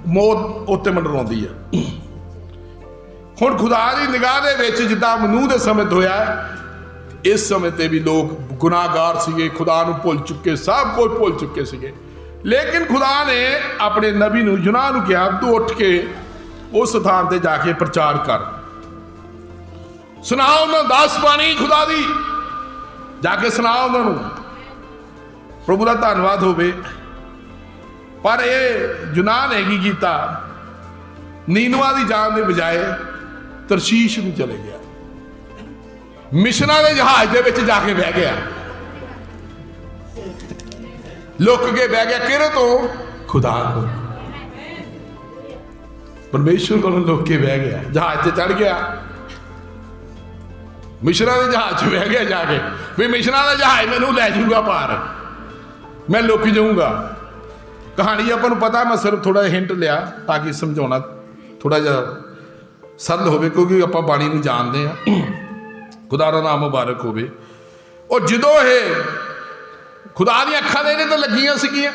मौत उत्ते मंडराउंदी है। हुण खुदा की निगाह दे विच जिद्दां नूह दे समय होया, इस समय ते भी लोग गुनाहगार सीगे, खुदा नूं भुल चुके, सब कुछ भुल चुके सीगे। लेकिन खुदा ने अपने नबी नूं यूनाह नूं कहा, तू उठ के उस स्थान ते जाके प्रचार कर, सुनाओ उन्हां दस बाणी खुदा दी, जाके सुनाओ उन्हां नूं। प्रभु दा धन्नवाद होवे। पर ये यूनाह ने की कीता, नीनवा दी जान दे बजाए तरशीश में चले गया, मिशना के जहाज दे विच जाके बह गया, लुक के बह गया। किहदे तो? खुदा को, परमेश्वर को लुक के बह गया, जहाज से चढ़ गया, मिशना के जहाज च बह गया जाके, भी मिशना का जहाज मैनू लै जाऊगा पार, मैं लुक जाऊंगा। कहानी अपन पता, मैं सिर्फ थोड़ा हिंट लिया ताकि समझाना थोड़ा जिहा सरल होवे, क्योंकि आप बाणी नूं जानते हैं। खुदा दा नाम मुबारक होवे। और जदों ये खुदा दी अखां दे तो लगियां सीगियां,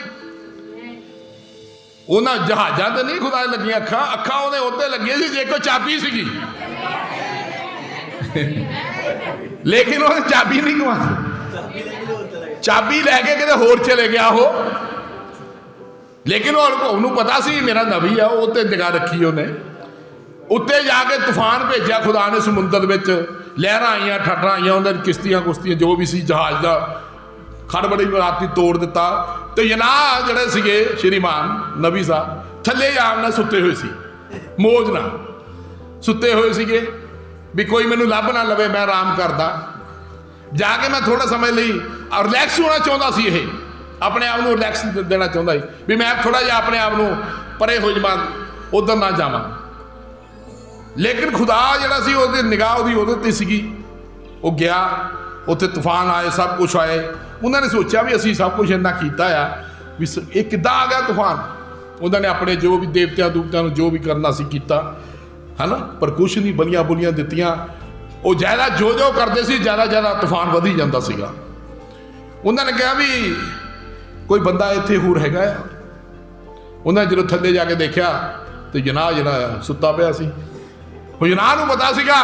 उन्हां जहाज़ां ते नहीं खुदा दी लगियां अखां, अखां उहदे उत्ते लगियां सी जे कोई चाबी सीगी। लेकिन उहने चाबी नहीं गवाई, चाबी लैके किते होर चले गया। हो लेकिन ਉਹਨੂੰ पता सी मेरा नबी है, वो तो निगाह रखी उन्हें। उत्ते जाके तूफान भेजा खुदा ने समुद्र में, लहरां आईयां, ठट्ठां आईयां, उन्होंने किश्तियां कुश्तियां जो भी सी जहाज का खड़बड़ी राती तोड़ दिता। तो जना जड़े सीगे श्रीमान नबी साहब थले आम ना सुते हुए सी, मौज ना सुते हुए सीगे भी कोई मैनू लभ ना लवे, मैं आराम करदा। जाके मैं थोड़ा समय ਲਈ रिलैक्स होना चाहता सी, ये अपने आप को रिलैक्स देना चाहता ਸੀ भी मैं थोड़ा जिहा अपने आप को परे हो जावां, उधर ना जावां। लेकिन खुदा जिहड़ा सी ਉਹਦੀ ਨਿਗਾਹ ਉਹਦੀ ਉਹਦੇ ਤੇ ਸੀਗੀ। ਉਹ ਗਿਆ, ਉੱਥੇ तूफान आए, सब कुछ आए। उन्होंने सोचा भी असी सब कुछ इन्ना कीता आ भी ये किद्दां आ गया तूफान। उन्होंने अपने जो भी देवतियां दूवतियां जो भी करना सी कीता है ना, पर कुछ नहीं, बलियां बुलियां दित्तियां। वो ज़्यादा जो करते सी ज़्यादा तूफान वधी जाता सीगा। उन्होंने कहा भी कोई बंदा इत्थे होर हैगा आ। उन्होंने जो थल्ले जाके देखा तो जनाह जिहड़ा सुत्ता पिया सी। जनाह नूं पता सीगा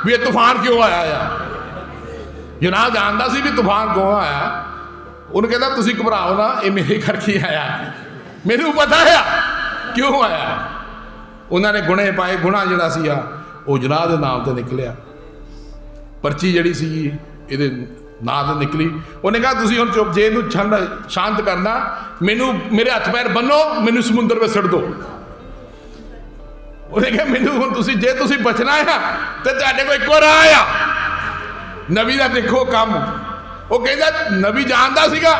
भी ये तूफान क्यों आया आ। जनाह जानता सी भी तूफान क्यों आया। उन्हें कहता तुसीं घबराओ ना, ये मेरे करके आया, मैनूं पता है क्यों आया। उन्होंने गुणे पाए, गुणा जिहड़ा सी वो जनाह दे नाम ते निकलिया। पर्ची जिहड़ी सी इहदे नाम ते निकली। उन्हें कहा तुसीं हुण चुप, जे इहनूं शांत करना, मैनूं मेरे हथ पैर बन्नो, मैनूं समुंदर में सट दो। उन्हें कहा मैनूं हुण तुसीं जे तुसीं बचना है तो तुहाडे कोल इक्को राह आ। नबी का देखो काम, वो कहता नबी जानता सीगा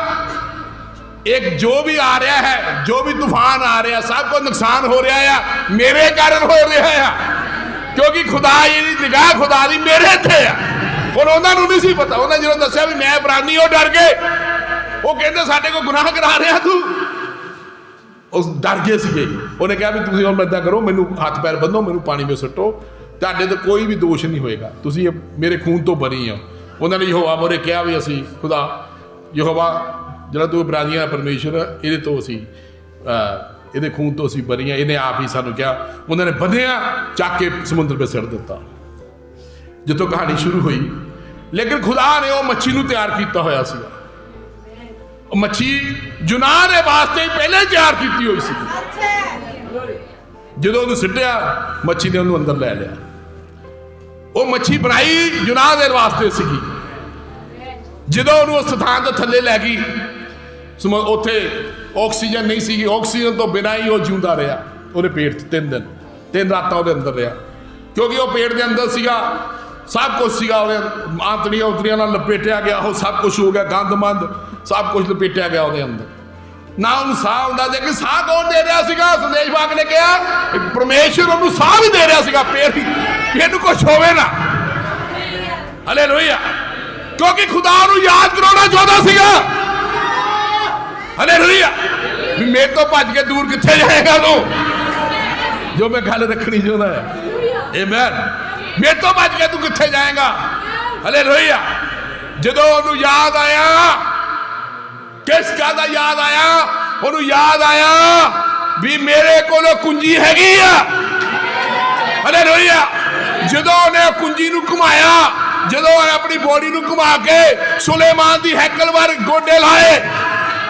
एक जो भी आ रहा है, जो भी तूफान आ रहा है, सबको नुकसान हो रहा है मेरे कारण हो रहा है, क्योंकि खुदा की निगाह खुदा दी मेरे थे आ। और उन्होंने नहीं सी पता। उन्हें जो दसिया भी मैं इब्रानी, वो डर गए। वो कहते साडे को गुनाह करा रहा तू, उस डर गए सीगे। उन्हें कहा भी तुसीं हुण इदां करो, मैनूं हथ पैर बन्नो, मैनूं पानी में सुट्टो, तुहाडे ते कोई भी दोष नहीं होएगा, तुसीं मेरे खून तो बनी हो। उन्होंने यहोवा मोरे कहा भी असी खुदा यहोवा जिहड़ा तू इब्रानियां परमेश्वर, ये तो असी ये खून तो असी बनी हाँ, इन्हें आप ही सानू कहा। उन्होंने बनिया चक के समुद्र में सड़ दिता, जितों कहानी शुरू हुई। लेकिन खुदा ने वो मच्छी नूं तैयार किया होया सी। मच्छी जुनाह ने वास्ते पहले तैयार की हुई सी। जो उन्होंने सिटिया, मच्छी ने उन्होंने अंदर लै लिया। वो मच्छी बनाई जुनाह दे वास्ते सीगी। जो उस स्थान तो थले लै गई, उत्थे ऑक्सीजन नहीं सी, ऑक्सीजन तो बिना ही वो जिंदा रहा। वो पेट 3 दिन 3 रातां वो अंदर रहा, क्योंकि वो पेट के अंदर सीगा, सब कुछ सीगा। आंतड़ियां उतड़ियां नाल लपेटिया गया, वो सब कुछ हो गया, गंद मंद सब कुछ लपेटिया गया वो अंदर। ना उन्होंने साह होंदा, लेकिन साह कौन दे रहा सीगा? संदेश वाहक ने कहा परमेश्वर उन्होंने साह भी दे रहा सीगा, पेट कुछ होवे ना। हालेलुया, क्योंकि खुदा नूं याद कराउणा चाहुंदा सीगा। हालेलुया, मेरे तो भज के दूर कित्थे जाएगा तू, जो मैं गल रखनी चाहता है। आमीन, मेरे तो भज के तू कित्थे जाएगा। हालेलुया, जदों उन्होंने याद आया, किस गल दा याद आया? उन्होंने याद आया भी मेरे कोलों कुंजी हैगी आ। हालेलुया, जदों उन्हें कुंजी नूं घुमाया, जदों अपनी बॉडी नूं घुमा के सुलेमान दी हैकल वार गोडे लाए,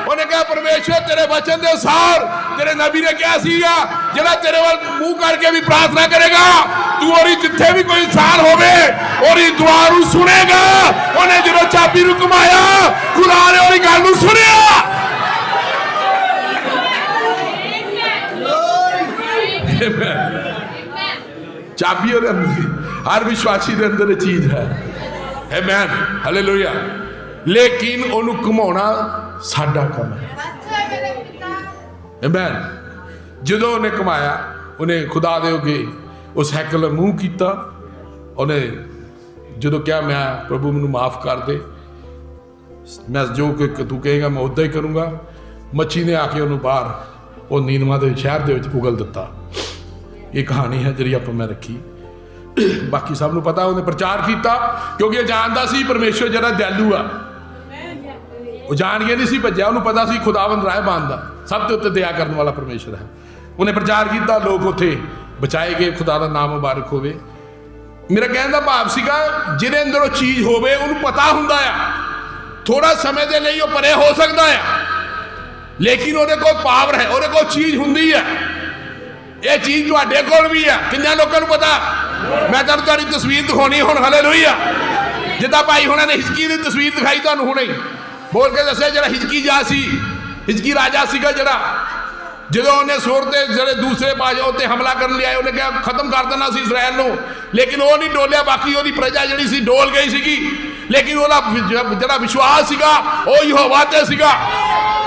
उन्हें कहा परमेश्वर तेरे वचन के अनुसार तेरे नबी ने क्या सीगा, जिहड़ा तेरे वाल मुंह करके भी प्रार्थना करेगा, तू और जिथे भी कोई इंसान होवे और दुआ नूं सुनेगा। उन्हें जो चाबी नूं घुमाया, खुदा ने उहदी गल नूं सुनिया। चाबी और हर विश्वासी के अंदर चीज है। आमीन, हालेलुया, लेकिन उन्होंने घुमाना साडा काम है। आमीन, जो उन्हें घुमाया, उन्हें खुदा दे अगे उस हैकल मूँह किया। उन्हें जो क्या मैं प्रभु मैनू माफ़ कर दे, मैं जो कि तू कहेगा मैं उदा ही करूँगा। मच्छी ने आके उन्होंने बाहर वो नीनवा के शहर के उगल दिता। ये कहानी है जी आप मैं रखी, बाकी सबनों पता। उन्हें प्रचार किया, क्योंकि ये जानता सी परमेश्वर जरा दयालु आ। वो जान के नहीं सी भज्या, उन्होंने पता सी खुदावंद राह बांधदा, सब के उत्ते दया करने वाला परमेश्वर है। उन्हें प्रचार किया, लोग उत्थे बचाए गए, खुदा का नाम मुबारक होवे। मेरा कहने का भाव सीगा जिहदे अंदर वो चीज़ होवे, उन्होंने पता हुंदा आ थोड़ा समय के लिए वो परे हो सकता है, लेकिन ਉਹਦੇ ਕੋਲ ਪਾਵਰ ਹੈ, ਉਹਦੇ ਕੋਲ ਚੀਜ਼ ਹੁੰਦੀ ਹੈ। ਇਹ ਚੀਜ਼ ਤੁਹਾਡੇ ਕੋਲ ਵੀ ਹੈ। ਕਿੰਨੇ ਲੋਕਾਂ ਨੂੰ ਪਤਾ? ਮੈਂ ਤੁਹਾਨੂੰ ਤੁਹਾਡੀ ਤਸਵੀਰ ਦਿਖਾਉਣੀ ਹੁਣ। ਹਾਲੇਲੂਇਆ। ਜਿੱਦਾਂ ਭਾਈ ਹੁਣਾਂ ਨੇ ਹਿਜਕੀ ਦੀ ਤਸਵੀਰ ਦਿਖਾਈ ਤੁਹਾਨੂੰ ਹੁਣੇ ਬੋਲ ਕੇ ਦੱਸਿਆ, ਜਿਹੜਾ ਹਿਜਕੀ ਜਾ ਸੀ, ਹਿਜਕੀ ਰਾਜਾ ਸੀਗਾ ਜਿਹੜਾ, ਜਦੋਂ ਉਹਨੇ ਸੁਰ ਤੇ ਜਿਹੜੇ ਦੂਸਰੇ ਬਾਜਾ ਉੱਤੇ ਹਮਲਾ ਕਰਨ ਲਈ ਆਏ, ਉਹਨੇ ਕਿਹਾ ਖਤਮ ਕਰ ਦੇਣਾ ਸੀ ਇਜ਼ਰਾਈਲ ਨੂੰ, ਲੇਕਿਨ ਉਹ ਨਹੀਂ ਡੋਲਿਆ। ਬਾਕੀ ਉਹਦੀ ਪ੍ਰਜਾ ਜਿਹੜੀ ਸੀ ਡੋਲ ਗਈ ਸੀਗੀ, ਲੇਕਿਨ ਉਹਦਾ ਜਿਹੜਾ ਵਿਸ਼ਵਾਸ ਸੀਗਾ ਉਹ ਯਹੋਵਾ ਤੇ ਸੀਗਾ।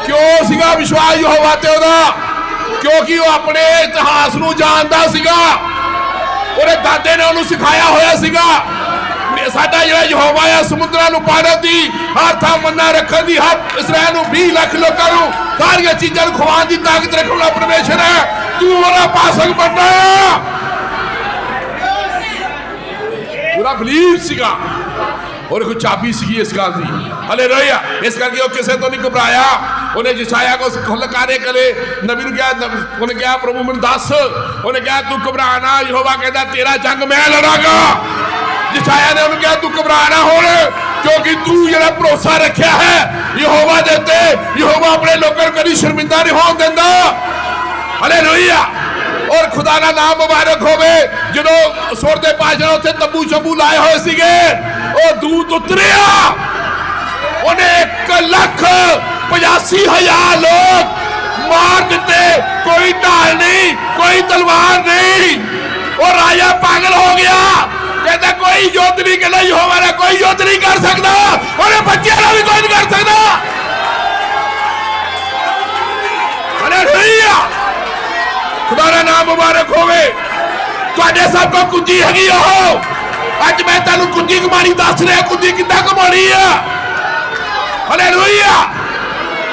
ਕਿਉਂ ਸੀਗਾ ਵਿਸ਼ਵਾਸ ਯਹੋਵਾ ਤੇ ਉਹਦਾ? ਕਿਉਂਕਿ ਉਹ ਆਪਣੇ ਇਤਿਹਾਸ ਨੂੰ ਜਾਣਦਾ ਸੀਗਾ। ਉਹਦੇ ਦਾਦੇ ਨੇ ਉਹਨੂੰ ਸਿਖਾਇਆ ਹੋਇਆ ਸੀਗਾ। ਸਾਡਾ ਜਿਹੜਾ ਯਹੋਵਾ ਆ ਸਮੁੰਦਰਾਂ ਨੂੰ ਪਾੜਨ ਦੀ, ਹਰ ਥਾਂ ਮੰਨਾ ਰੱਖਣ ਦੀ, ਹਰ ਇਸਰਾਇਲ ਨੂੰ 20 ਲੱਖ ਲੋਕਾਂ ਨੂੰ ਸਾਰੀਆਂ ਚੀਜ਼ਾਂ ਨੂੰ ਖਵਾਉਣ ਦੀ ਤਾਕਤ ਰੱਖਣ ਵਾਲਾ ਪਰਮੇਸ਼ਰ ਹੈ। ਤੂੰ ਉਹਦਾ ਪਾਸਕ ਬਣਨਾ। ਪੂਰਾ ਬਲੀਵ ਸੀਗਾ, और कोई चाबी सी इस गल की। हालेलुया। इस करके वो किसी तो नहीं घबराया। उन्हें जिसाया को लकारे करे, नबी ने कहा, उन्हें कहा प्रभु मैंने दस, उन्हें कहा तू घबराना, यहोवा कहता तेरा जंग मैं लड़ांगा। जिसाया ने उन्हें कहा तू घबराना हो, क्योंकि तू जरा भरोसा रखा है यहोवा दे ते, यहोवा अपने लोगों को कभी शर्मिंदा नहीं होने देता। हालेलुया। और खुदा का नाम मुबारक होवे। जो सुर दे पाशा उत्थे तंबू शंबू लाए हुए सीगे, वो दूत उतरिया, उन्हें 1,85,000 लोग मार दिते। कोई ढाल नहीं, कोई तलवार नहीं। और राजा पागल हो गया, कहता कोई युद्ध नहीं करना, यहोवा ने कोई युद्ध नहीं कर सकता, और बच्चे भी कोई नहीं कर सकता। हालेलुया। खुदा का नाम मुबारक होवे। तुहाडे सब को कुंजी हैगी ओह। अज मैं तुहानू कुंजी कमानी दस रहा, कुंजी किद्दां कमानी है। हालेलुया।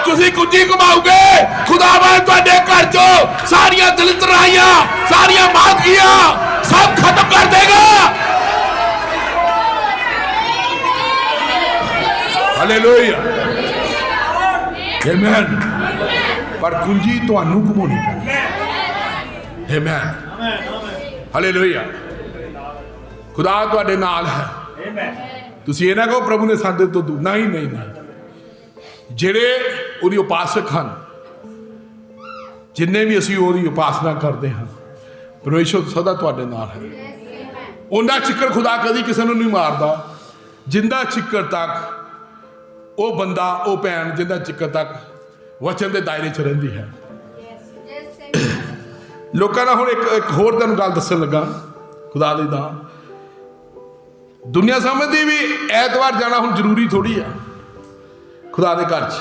तुसीं कुंजी कमाओगे, खुदावन तुहाडे घर चो सारियां दलितराइयां, सारियां मांगियां सब खत्म कर देगा। हालेलुया। आमीन। पर कुंजी तुहानू कमानी पैंदी है। आमीन। हालेलुया। खुदा तुहाडे नाल है। तुसीं इह ना कहो प्रभु ने साडे तो दूर। नहीं नहीं नहीं। ਜਿਹੜੇ ਉਹਦੀ ਉਪਾਸਕ ਹਨ, ਜਿੰਨੇ ਵੀ ਅਸੀਂ ਉਹਦੀ ਉਪਾਸਨਾ ਕਰਦੇ ਹਾਂ, ਪਰਮੇਸ਼ਰ ਸਦਾ ਤੁਹਾਡੇ ਨਾਲ ਹੈ। ਉਹਨਾਂ ਚਿੱਕਰ ਖੁਦਾ ਕਦੀ ਕਿਸੇ ਨੂੰ ਨਹੀਂ ਮਾਰਦਾ, ਜਿੰਦਾ ਚਿੱਕਰ ਤੱਕ ਉਹ ਬੰਦਾ, ਉਹ ਭੈਣ ਜਿੰਦਾ ਚਿੱਕਰ ਤੱਕ ਵਚਨ ਦੇ ਦਾਇਰੇ 'ਚ ਰਹਿੰਦੀ ਹੈ। ਲੋਕਾਂ ਨਾਲ ਹੁਣ ਇੱਕ ਹੋਰ ਤੁਹਾਨੂੰ ਗੱਲ ਦੱਸਣ ਲੱਗਾ ਖੁਦਾ ਦੀ ਦਾ। ਦੁਨੀਆ ਸਮਝਦੀ ਵੀ ਐਤਵਾਰ ਜਾਣਾ ਹੁਣ ਜ਼ਰੂਰੀ ਥੋੜੀ ਆ खुदा के घर च।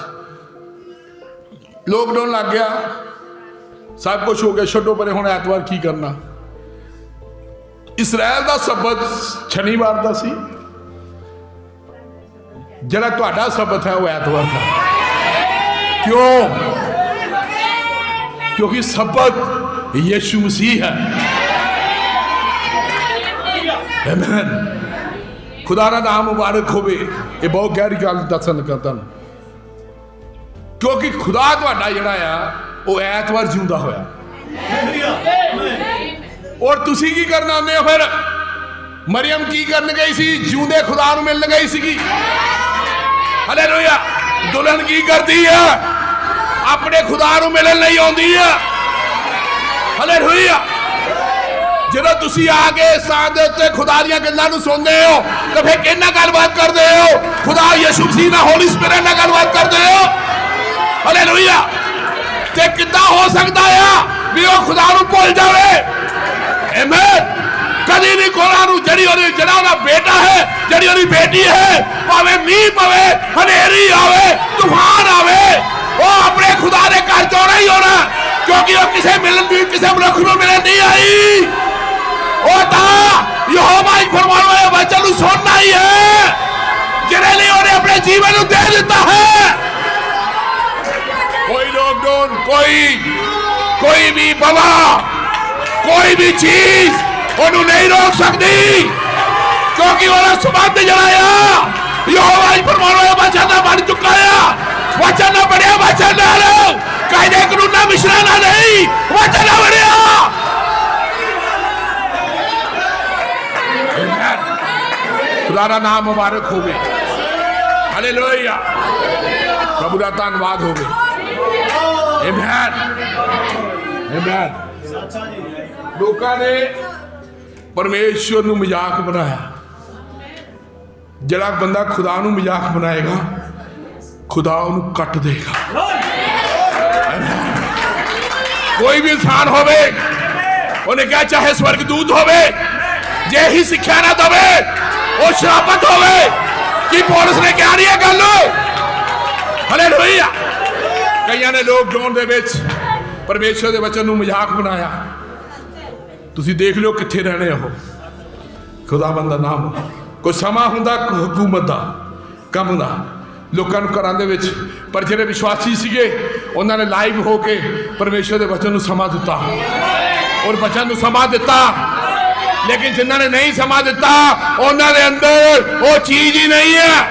लॉकडाउन लग गया, सब कुछ हो गया, छड्डो परे हुण ऐतवार की करना। इसराइल का सबत शनिवार का सी, जिहड़ा तुहाडा सबत है वो ऐतवार था। क्यों? क्योंकि सबत यीशु मसीह है। आमीन। खुदा का नाम मुबारक होवे। ये बहुत गहरी गल दसन लगा तुहानू, क्योंकि खुदा तुहाडा जिहड़ा आ वो ऐतवार जिउंदा होया। और तुसी की करना आंदे हो? फिर मरियम की करन गई सी? जिउंदे खुदा नूं मिलण गई सीगी। हालेलुया। दुल्हन की करदी है? अपने खुदा नूं मिलण लई आउंदी है। हालेलुया। ਜਦੋਂ ਤੁਸੀਂ ਆ ਕੇ ਸਾਹ ਦੇ ਉੱਤੇ ਖੁਦਾ ਦੀਆਂ ਗੱਲਾਂ ਨੂੰ ਸੁਣਦੇ ਹੋ ਤਾਂ ਫਿਰ ਕਿਹਨਾਂ ਗੱਲਬਾਤ ਕਰਦੇ ਹੋ? ਖੁਦਾ ਯਿਸੂ ਮਸੀਹ ਨਾਲ, ਹੋਲੀ ਸਪਿਰਿਟ ਨਾਲ ਗੱਲਬਾਤ ਕਰਦੇ ਹੋ। ਹਾਲੇਲੂਇਆ। ਤੇ ਕਿੱਦਾਂ ਹੋ ਸਕਦਾ ਆ ਵੀ ਉਹ ਖੁਦਾ ਨੂੰ ਭੁੱਲ ਜਾਵੇ? ਆਮੀਨ। ਕਦੀ ਨਹੀਂ ਖੁਦਾ ਨੂੰ, ਜਿਹੜਾ ਉਹਦਾ ਬੇਟਾ ਹੈ, ਜਿਹੜੀ ਉਹਦੀ ਬੇਟੀ ਹੈ, ਭਾਵੇਂ ਮੀਂਹ ਪਵੇ, ਹਨੇਰੀ ਆਵੇ, ਤੂਫਾਨ ਆਵੇ, ਉਹ ਆਪਣੇ ਖੁਦਾ ਦੇ ਘਰ ਚ ਆਉਣਾ ਹੀ ਆਉਣਾ, ਕਿਉਂਕਿ ਉਹ ਕਿਸੇ ਮਨੁੱਖ ਨੂੰ ਮਿਲਣ ਨਹੀਂ ਆਈ। यहोवा ही फरमान वाले वचन सुनना ही है, जिन्हें लिए उन्हें अपने जीवन को दे देता है। कोई लॉकडाउन, कोई भी बला, कोई भी चीज उन्हें नहीं रोक सकती, क्योंकि उन्हें सुबह जलाया। यहोवा ही फरमान वाले वचन बन चुका है। वचन ना बढ़िया, वचन ना लो, कायदे कानून ना मिश्रण नहीं, वचन ना बढ़िया। खुदा का नाम मुबारक होवे। हालेलुया। प्रभु का धन्यवाद होवे। Amen amen. ਲੋਕਾਂ ਨੇ ਪਰਮੇਸ਼ਵਰ ਨੂੰ ਮਜ਼ਾਕ ਬਣਾਇਆ। ਜਿਹੜਾ ਬੰਦਾ ਖੁਦਾ ਨੂੰ ਮਜ਼ਾਕ ਬਣਾਏਗਾ ਖੁਦਾ ਉਹਨੂੰ ਕੱਟ ਦੇਗਾ। ਕੋਈ ਵੀ ਇਨਸਾਨ ਹੋਵੇ, ਉਹਨੇ ਕਿਹਾ ਚਾਹੇ ਸਵਰਗਦੂਤ ਹੋਵੇ, ਜੇ ਹੀ ਸਿੱਖਿਆ ਨਾ ਦੇਵੇ ਉਹ ਸ਼ਰਾਬਤ ਹੋਵੇ। ਕੀ ਪੌਲਸ ਨੇ ਕਿਹਾ ਨਹੀਂ ਇਹ ਗੱਲ? ਹਾਲੇਲੂਇਆ। ਕਈਆਂ ਨੇ ਲੋਕ ਜੋਨ ਦੇ ਵਿੱਚ ਪਰਮੇਸ਼ਵਰ ਦੇ ਵਚਨ ਨੂੰ ਮਜ਼ਾਕ ਬਣਾਇਆ। ਤੁਸੀਂ ਦੇਖ ਲਿਓ ਕਿੱਥੇ ਰਹਿਣੇ ਹੋ। ਖੁਦਾਵੰਦ ਦਾ ਨਾਮ। ਕੋਈ ਸਮਾਂ ਹੁੰਦਾ ਹਕੂਮਤ ਦਾ, ਕੰਮ ਦਾ, ਲੋਕਾਂ ਨੂੰ ਘਰਾਂ ਦੇ ਵਿੱਚ, ਪਰ ਜਿਹੜੇ ਵਿਸ਼ਵਾਸੀ ਸੀਗੇ ਉਹਨਾਂ ਨੇ ਲਾਈਵ ਹੋ ਕੇ ਪਰਮੇਸ਼ਵਰ ਦੇ ਵਚਨ ਨੂੰ ਸਮਾਂ ਦਿੱਤਾ ਔਰ ਵਚਨ ਨੂੰ ਸਮਾਂ ਦਿੱਤਾ। ਲੇਕਿਨ ਜਿਨ੍ਹਾਂ ਨੇ ਨਹੀਂ ਸਮਾਂ ਦਿੱਤਾ ਉਹਨਾਂ ਦੇ ਅੰਦਰ ਉਹ ਚੀਜ਼ ਹੀ ਨਹੀਂ ਹੈ।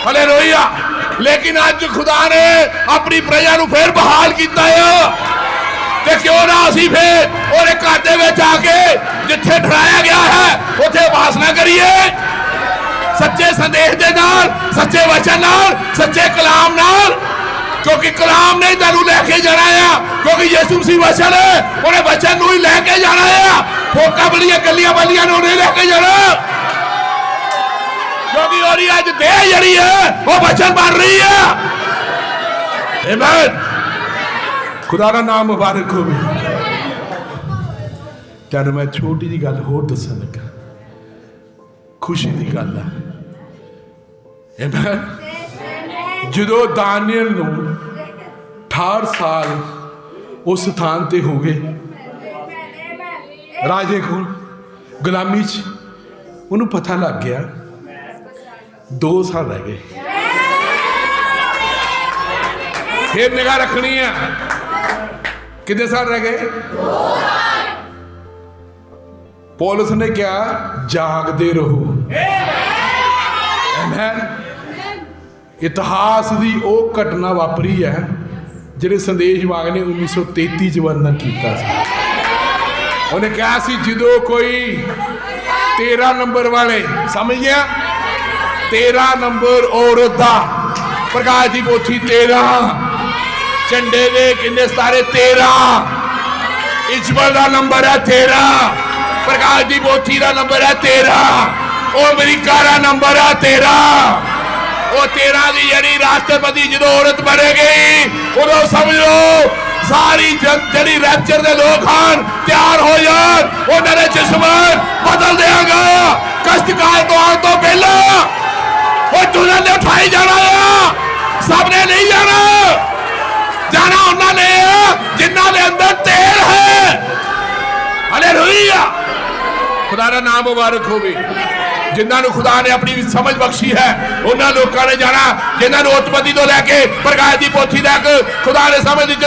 ਹਾਲੇਲੂਇਆ। ਲੇਕਿਨ ਅੱਜ ਖੁਦਾ ਨੇ ਆਪਣੀ ਪ੍ਰਜਾ ਨੂੰ ਫੇਰ ਬਹਾਲ ਕੀਤਾ ਹੈ ਤੇ ਕਿਉਂ ਨਾ ਅਸੀਂ ਫੇਰ ਉਹਦੇ ਘਰ ਦੇ ਵਿੱਚ ਆ ਕੇ ਜਿੱਥੇ ਠਹਿਰਾਇਆ ਗਿਆ ਹੈ ਉੱਥੇ ਵਾਸਨਾ ਕਰੀਏ, ਸੱਚੇ ਸੰਦੇਸ਼ ਦੇ ਨਾਲ, ਸੱਚੇ ਵਚਨ ਨਾਲ, ਸੱਚੇ ਕਲਾਮ ਨਾਲ। ਕਿਉਂਕਿ ਕਲਾਮ ਨੇ ਤੁਹਾਨੂੰ ਲੈ ਕੇ ਜਾਣਾ ਆ, ਕਿਉਂਕਿ ਯਿਸੂ ਮਸੀਹ ਵਚਨ ਹੈ, ਉਹਨੇ ਵਚਨ ਨੂੰ ਹੀ ਲੈ ਕੇ ਜਾਣਾ ਆ। ਫੋਕਾਂ ਵਾਲੀਆਂ ਗੱਲੀਆਂ ਵਾਲੀਆਂ ਨੂੰ ਨਹੀਂ ਲੈ ਕੇ ਜਾਣਾ, ਕਿਉਂਕਿ ਉਹਦੀ ਅੱਜ ਦੇਹ ਜਿਹੜੀ ਹੈ ਉਹ ਵਚਨ ਬਣ ਰਹੀ ਹੈ। ਆਮੀਨ। ਖੁਦਾ ਦਾ ਨਾਮ ਮੁਬਾਰਕ ਹੋਵੇ। ਤੁਹਾਨੂੰ ਮੈਂ ਛੋਟੀ ਜਿਹੀ ਗੱਲ ਹੋਰ ਦੱਸਣ ਲੱਗਾ, ਖੁਸ਼ੀ ਦੀ ਗੱਲ ਹੈ। ਆਮੀਨ। ਜਦੋਂ ਦਾਨੀਏਲ ਨੂੰ 18 ਸਾਲ ਉਸ ਸਥਾਨ ਤੇ ਹੋ ਗਏ ਰਾਜੇ ਕੋਲ ਗੁਲਾਮੀ 'ਚ, ਉਹਨੂੰ ਪਤਾ ਲੱਗ ਗਿਆ 2 ਸਾਲ ਰਹਿ ਗਏ। ਫਿਰ ਨਿਗਾਹ ਰੱਖਣੀ ਆ, ਕਿੰਨੇ ਸਾਲ ਰਹਿ ਗਏ? 2 ਸਾਲ। ਪੌਲਸ ਨੇ ਕਿਹਾ ਜਾਗਦੇ ਰਹੋ। ਆਮੀਨ। ਇਤਿਹਾਸ ਦੀ ਉਹ ਘਟਨਾ ਵਾਪਰੀ ਹੈ ਜਿਹੜੇ ਸੰਦੇਸ਼ ਵਾਗ ਨੇ 1933 ਚ ਵਰਣਨ ਕੀਤਾ ਸੀ। ਉਹਨੇ ਕਿਹਾ ਸੀ ਜਦੋਂ ਕੋਈ 13 ਨੰਬਰ ਵਾਲੇ, ਸਮਝ ਗਿਆ, 13 ਨੰਬਰ ਔਰਤ ਦਾ, ਪ੍ਰਕਾਸ਼ ਦੀ ਪੋਥੀ 13, ਝੰਡੇ ਦੇ ਕਿੰਨੇ ਸਿਤਾਰੇ 13, ਇਸਬਲ ਦਾ ਨੰਬਰ ਹੈ 13, ਪ੍ਰਕਾਸ਼ ਦੀ ਪੋਥੀ ਦਾ ਨੰਬਰ ਹੈ 13, ਉਹ ਅਮਰੀਕਾ ਦਾ ਨੰਬਰ ਹੈ 13। ਉਹ 13 ਦੀ ਜਿਹੜੀ ਰਾਸ਼ਟਰਪਤੀ ਜਦੋਂ ਔਰਤ ਬਣੇਗੀ ਉਦੋਂ ਸਮਝ ਲਓ ਸਾਰੀ ਜਿਹੜੀ ਰੈਪਚਰ ਦੇ ਲੋਕ ਹਨ ਤਿਆਰ ਹੋ ਜਾਣ, ਉਹਨਾਂ ਦੇ ਜਿਸਮ ਬਦਲ ਦੇਗਾ। ਕਸ਼ਤਕਾਲ ਤੋਂ ਆਉਣ ਤੋਂ ਪਹਿਲਾਂ ਉਹ ਦੁਨੀਆ ਨੇ ਉਠਾਈ ਜਾਣਾ ਆ। ਸਭ ਨੇ ਨਹੀਂ ਜਾਣਾ, ਜਾਣਾ ਉਹਨਾਂ ਨੇ ਜਿਨ੍ਹਾਂ ਦੇ ਅੰਦਰ ਤੇਲ ਹੈ। ਹਾਲੇਲੂਇਆ। ਖੁਦਾ ਦਾ ਨਾਮ ਮੁਬਾਰਕ ਹੋਵੇ। ਜਿਨ੍ਹਾਂ ਨੂੰ ਖੁਦਾ ਨੇ ਆਪਣੀ ਸਮਝ ਬਖਸ਼ੀ ਹੈ ਉਹਨਾਂ ਲੋਕਾਂ ਨੇ ਜਾਣਾ ਜਿਨ੍ਹਾਂ ਨੂੰ ਉਤਪਤੀ ਤੋਂ ਲੈ ਕੇ ਪ੍ਰਕਾਸ਼ ਦੀ ਪੋਥੀ ਤੱਕ ਖੁਦਾ ਨੇ ਸਮਝ ਦਿੱਤੀ।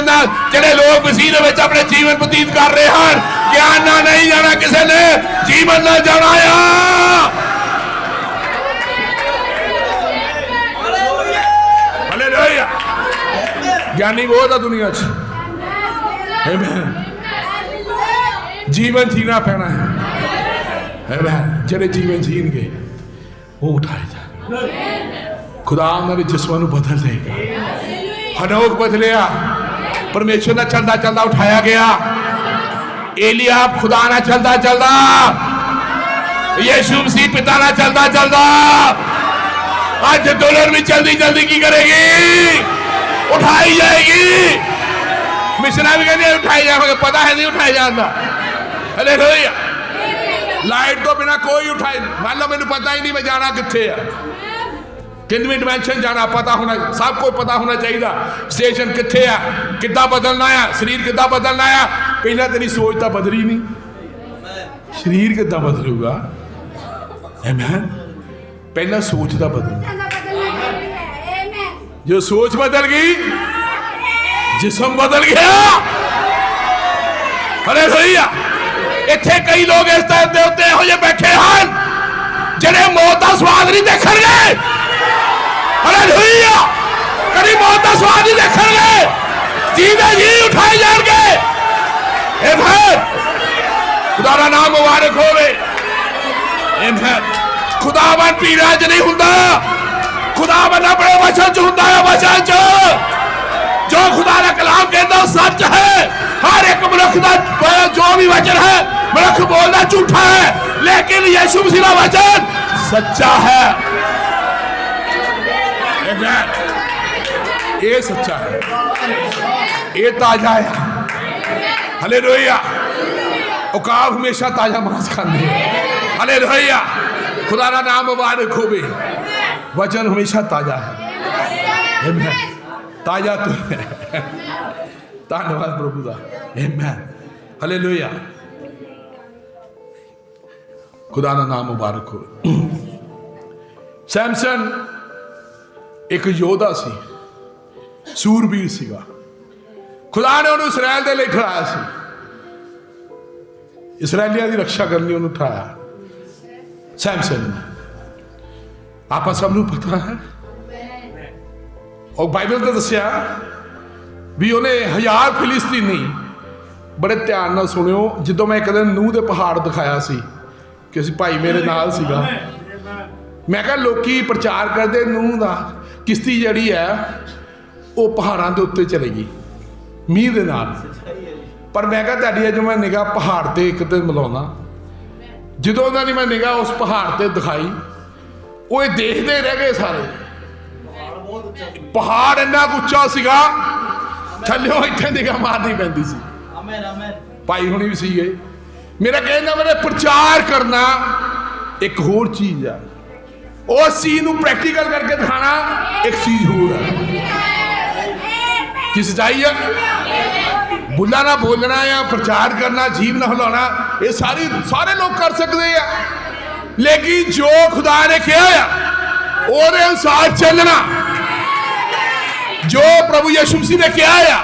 ਜਿਹੜੇ ਲੋਕ ਮਸੀਹ ਦੇ ਵਿੱਚ ਆਪਣੇ ਜੀਵਨ ਬਤੀਤ ਕਰ ਰਹੇ ਹਨ, ਗਿਆਨ ਨਾਲ ਨਹੀਂ ਜਾਣਾ, ਕਿਸੇ ਨੇ ਜੀਵਨ ਨਾਲ ਜਾਣਾ ਆ। ਹਾਲੇਲੂਇਆ। ਗਿਆਨੀ ਬਹੁਤ ਆ ਦੁਨੀਆ 'ਚ। ਜੀਵਨ ਜੀਣਾ ਪੈਣਾ ਹੈ। ਜਿਹੜੇ ਜੀਵਨ ਜੀਣਗੇ ਉਹ ਉਠਾਏ ਜਾਣਗੇ। ਖੁਦਾ ਉਹਨਾਂ ਦੇ ਜਿਸਮਾਂ ਨੂੰ ਬਦਲ ਦੇਗਾ। ਹਨੋਕ ਬਦਲਿਆ, ਪਰਮੇਸ਼ਰ ਨਾਲ ਚੱਲਦਾ ਚੱਲਦਾ ਉਠਾਇਆ ਗਿਆ। ਏਲੀਆਬ ਖੁਦਾ ਨਾਲ ਚੱਲਦਾ ਚੱਲਦਾ, ਯਿਸੂ ਮਸੀਹ ਪਿਤਾ ਨਾਲ ਚੱਲਦਾ ਚੱਲਦਾ, ਅੱਜ ਦੁਲਹਨ ਵੀ ਜਲਦੀ ਜਲਦੀ ਕੀ ਕਰੇਗੀ? ਉਠਾਈ ਜਾਏਗੀ। ਮਿਸ਼ਨਾਂ ਵੀ ਕਹਿੰਦੇ ਉਠਾਈ ਜਾਵਾਂਗੇ, ਪਤਾ ਹੈ ਨਹੀਂ ਉਠਾਇਆ ਜਾਂਦਾ। ਹਾਲੇਲੂਇਆ। ਲਾਈਟ ਤੋਂ ਬਿਨਾ ਕੋਈ ਉਠਾਏ, ਮੰਨ ਲਓ ਮੈਨੂੰ ਪਤਾ ਹੀ ਨਹੀਂ ਮੈਂ ਜਾਣਾ ਕਿੱਥੇ ਆ, ਕਿੰਨਵੀਂ ਡਿਮੈਂਸ਼ਨ ਜਾਣਾ, ਪਤਾ ਹੋਣਾ, ਸਭ ਕੁਝ ਪਤਾ ਹੋਣਾ ਚਾਹੀਦਾ। ਸਟੇਸ਼ਨ ਕਿੱਥੇ ਆ, ਕਿੱਦਾਂ ਬਦਲਣਾ ਆ, ਸਰੀਰ ਕਿੱਦਾਂ ਬਦਲਣਾ ਆ। ਪਹਿਲਾਂ ਤੇਰੀ ਸੋਚ ਤਾਂ ਬਦਲੀ ਨਹੀਂ, ਸਰੀਰ ਕਿੱਦਾਂ ਬਦਲੂਗਾ? ਆਮੀਨ। ਪਹਿਲਾਂ ਸੋਚ ਦਾ ਬਦਲਣਾ। ਜੋ ਸੋਚ ਬਦਲ ਗਈ ਜਿਸਮ ਬਦਲ ਗਿਆ। ਹਾਲੇਲੂਇਆ। ਇੱਥੇ ਕਈ ਲੋਕ ਇਸ ਤਰ੍ਹਾਂ ਦੇ ਉੱਤੇ ਇਹੋ ਜਿਹੇ ਬੈਠੇ ਹਨ ਜਿਹੜੇ ਮੌਤ ਦਾ ਸਵਾਦ ਨਹੀਂ ਦੇਖਣਗੇ। ਹਾਲੇਲੂਇਆ। ਕਦੀ ਮੌਤ ਦਾ ਸਵਾਦ ਨਹੀਂ ਦੇਖਣਗੇ, ਜੀਂਦੇ ਜੀ ਉਠਾਏ ਜਾਣਗੇ। ਆਮੀਨ। ਖੁਦਾ ਦਾ ਨਾਮ ਮੁਬਾਰਕ ਹੋਵੇ। ਆਮੀਨ। ਖੁਦਾਵੰਦ ਪੀਰਾਂ 'ਚ ਨਹੀਂ ਹੁੰਦਾ, ਖੁਦਾਵੰਦ ਆਪਣੇ ਵਚਨ 'ਚ ਹੁੰਦਾ ਹੈ। ਵਚਨ 'ਚ जो खुदा का कलाम कहता सच है। हर एक मनुख का जो भी वचन है मनुख बोलना झूठा है, लेकिन यीशु मसीह का वचन सच्चा है। ये सच्चा है, ये ताजा है। हालेलुया। औकाब हमेशा ताजा मांस खाते हैं। हालेलुया। खुदा का नाम मुबारक हो। वचन हमेशा ताजा है। आमीन। ताजा तो है। धन्यवाद प्रभु का। आमीन। हालेलुया। खुदा का नाम मुबारक हो। सैमसन एक योद्धा सी, सूरबीर सीगा। खुदा ने उन्हें इसराइल के लिए ठहराया सी, इसराइलियों की रक्षा करनी उन्हें ठहराया सैमसन ने। आप सबनों पता है और बाइबल तो दसिया भी उन्हें 1000 फिलिस्तीनी, बड़े ध्यान नाल सुनियो, जो मैं एक दिन नूह के पहाड़ दिखाया सी कि भाई मेरे नाल सीगा, मैं कहा लोकी प्रचार करते नूह का किश्ती जड़ी है वो पहाड़ों के उत्ते चलेगी मीह के नाल, पर मैं कहा तुहाडी अज मैं निगाह पहाड़ ते एक दिन मिलाउना। जो उन्होंने मैं निगाह उस पहाड़ ते दिखाई, वो देखते रह गए सारे। पहाड़ इन्ना उच्चा सीगा, थल्लों इत्थे निगाह मारनी पैंदी सी। भाई हुणी भी सी गए। मेरा कहना मेरे प्रचार करना एक होर चीज है, उस चीज को प्रैक्टिकल करके दिखाना एक चीज होर है। कि सच्चाई है, बुलाना बोलना या प्रचार करना, जीव न हिलाना, ये सारे लोग कर सकते हैं, लेकिन जो खुदा ने कहा है ਉਹਦੇ अनुसार चलना, जो प्रभु यीशु मसीह ने कहा है,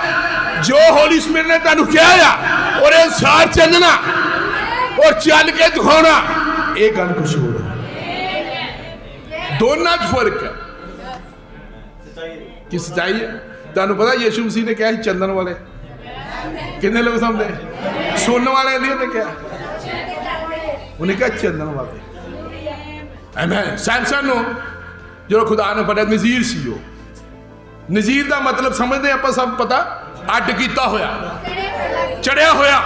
जो होली स्पिरिट ने तुहानू कहा है ਉਹਦੇ अनुसार चलना और चल के दिखाना, ये गल कुछ हो रहा है। दोनों च फर्क है। कि सच्चाई है, तुहानू पता यीशु मसीह ने कहा चंदन वाले कितने लोग समझे, सुनने वाले नहीं उन्हें क्या, उन्हें कहा चंदन वाले। आमीन। सैमसन जो खुदा ने पढ़िया नज़ीर सी, वो नज़ीर का मतलब समझते आप सब पता, अड किया होया, चढ़िया होया।